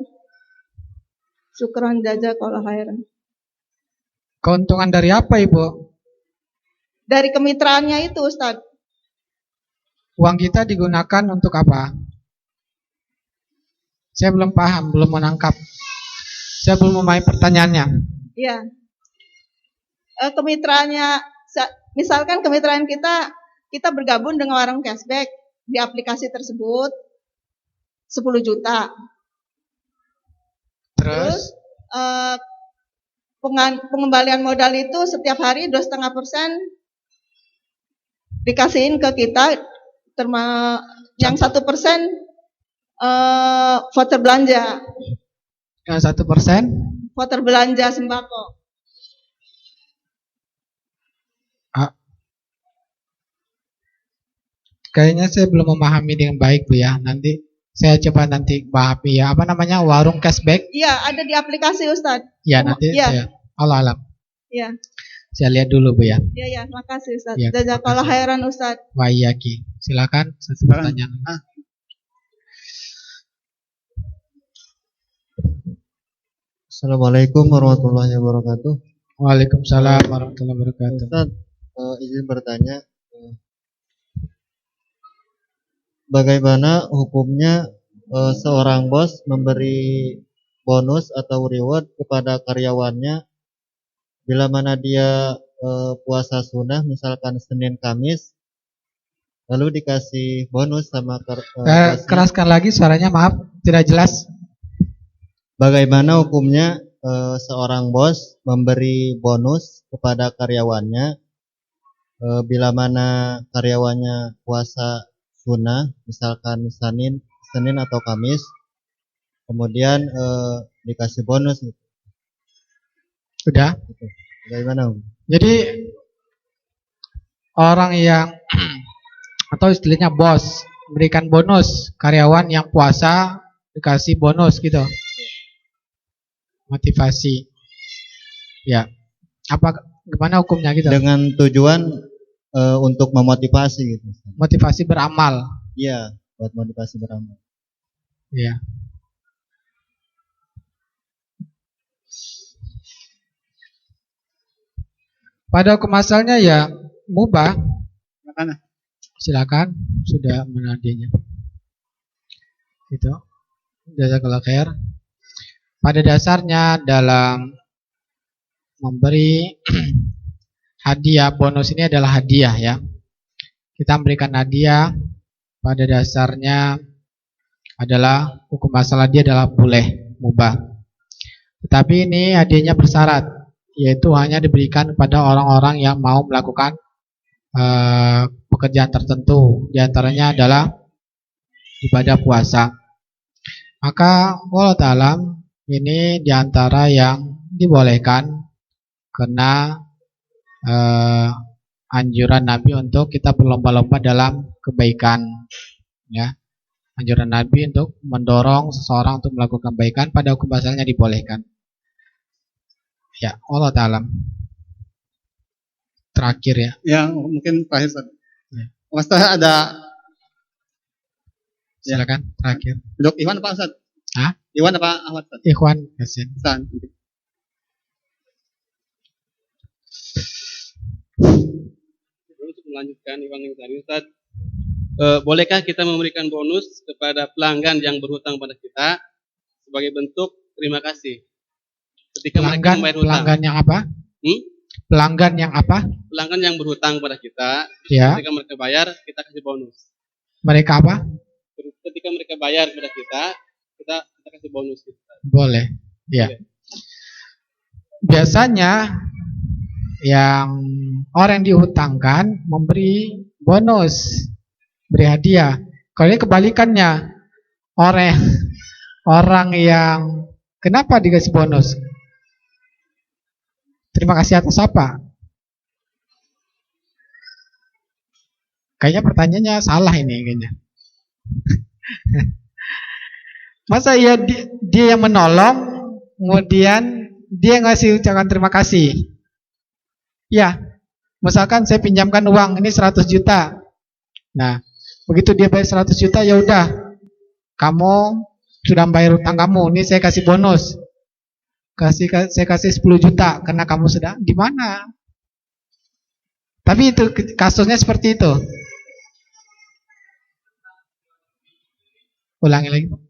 Syukran jazakallahu khairan. Keuntungan dari apa Ibu? Dari kemitraannya itu Ustadz. Uang kita digunakan untuk apa? Saya belum paham, belum menangkap. Saya belum memahami pertanyaannya. Iya. Kemitraannya, misalkan kemitraan kita bergabung dengan warung cashback di aplikasi tersebut 10 juta. Terus pengembalian modal itu setiap hari 2,5% dikasihin ke kita, yang 1% voucher belanja. Yang 1%? Voucher belanja sembako. Kayaknya saya belum memahami dengan baik Bu ya. Nanti saya coba nanti pahami ya. Apa namanya? Warung cashback? Iya, ada di aplikasi Ustadz. Ya, nanti ya. saya Allah alam. Iya. Saya lihat dulu Bu ya. Iya, makasih Ustadz. Ya, Jazakallah makasih. khairan Ustadz. Wa iyyaki. Silakan satu pertanyaan. Assalamualaikum warahmatullahi wabarakatuh. Waalaikumsalam warahmatullahi wabarakatuh. Ustaz, izin bertanya, bagaimana hukumnya seorang bos memberi bonus atau reward kepada karyawannya bila mana dia puasa sunnah, misalkan Senin Kamis, lalu dikasih bonus sama bosnya. Keraskan lagi suaranya, maaf, tidak jelas. Bagaimana hukumnya seorang bos memberi bonus kepada karyawannya bila mana karyawannya puasa sunnah, misalkan Senin atau Kamis, kemudian dikasih bonus gitu. Sudah. Bagaimana? Jadi orang yang atau istilahnya bos memberikan bonus karyawan yang puasa, dikasih bonus gitu. Motivasi. Ya. Gimana hukumnya gitu? Dengan tujuan untuk memotivasi gitu. Motivasi beramal. Iya, buat motivasi beramal. Iya. Pada hukum asalnya ya mubah. Silakan. Silakan, sudah menadinya. Itu. Jazakallahu khair. Pada dasarnya dalam memberi hadiah, bonus ini adalah hadiah ya. Kita memberikan hadiah pada dasarnya adalah hukum masalah dia adalah boleh, mubah. Tetapi ini hadiahnya bersyarat, yaitu hanya diberikan kepada orang-orang yang mau melakukan pekerjaan tertentu. Di antaranya adalah ibadah puasa. Maka wallahu ta'ala ini diantara yang dibolehkan karena anjuran Nabi untuk kita berlomba-lomba dalam kebaikan, ya. Anjuran Nabi untuk mendorong seseorang untuk melakukan kebaikan pada hukum asalnya dibolehkan. Ya, Allah Ta'ala. Terakhir ya. Ya, mungkin terakhir Ustaz. Ya. Ustaz ada Silakan terakhir. Dok Iwan apa Ustaz? Hah? Iwan apa Ahmad Ustaz? Ikhwan Yasin. Ustaz. Untuk melanjutkan Iwan yang tadi Ustaz, bolehkah kita memberikan bonus kepada pelanggan yang berhutang pada kita sebagai bentuk terima kasih ketika mereka membayar hutang? Pelanggan yang apa? Pelanggan yang apa? Pelanggan yang berhutang pada kita, Ya. ketika mereka bayar, kita kasih bonus. Mereka apa? Ketika mereka bayar kepada kita kasih bonus. Boleh. Ya. Biasanya yang orang yang dihutangkan memberi bonus, beri hadiah. Kalau ini kebalikannya, orang yang kenapa dikasih bonus? Terima kasih atas apa? Kayaknya pertanyaannya salah ini kayaknya. Masa ya dia yang menolong, kemudian dia ngasih ucapan terima kasih. Ya, misalkan saya pinjamkan uang ini 100 juta. Nah, begitu dia bayar 100 juta, ya udah, kamu sudah bayar utang kamu, ini saya kasih bonus. Saya kasih 10 juta karena kamu sudah di mana? Tapi itu kasusnya seperti itu. Ulangi lagi, Pak.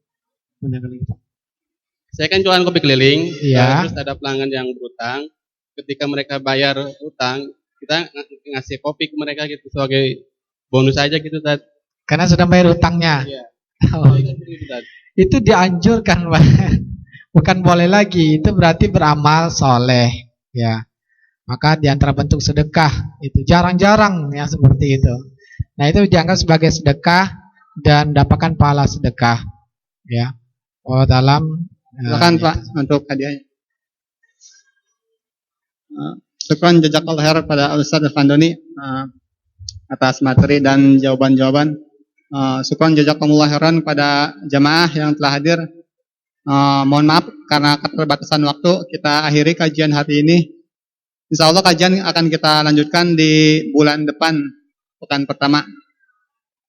Saya kan jualan kopi keliling, Iya. terus ada pelanggan yang berutang. Ketika mereka bayar utang, kita ngasih kopi ke mereka gitu sebagai bonus aja gitu, Ustaz. Karena sudah bayar utangnya. Iya. Oh. Itu dianjurkan, Pak. Bukan boleh lagi, itu berarti beramal soleh, ya. Maka di antara bentuk sedekah itu jarang-jarang yang seperti itu. Nah, itu dianggap sebagai sedekah dan dapatkan pahala sedekah, ya. Allah dalam Silakan Pak untuk hadiahnya. Syukran jazakallahu khair pada Ustaz Irfandoni atas materi dan jawaban-jawaban. Syukran jazakumullah khairan pada jamaah yang telah hadir. Mohon maaf karena keterbatasan waktu, kita akhiri kajian hari ini. Insya Allah kajian akan kita lanjutkan di bulan depan, pekan pertama.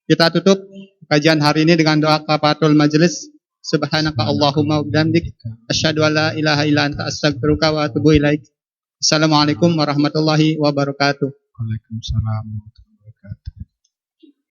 Kita tutup kajian hari ini dengan doa kafaratul majelis. Subhanaka Allahumma wa bihamdik asyhadu an la ilaha illa anta astaghfiruka wa atubu ilaik. Assalamualaikum warahmatullahi wabarakatuh. Waalaikumsalam warahmatullahi wabarakatuh.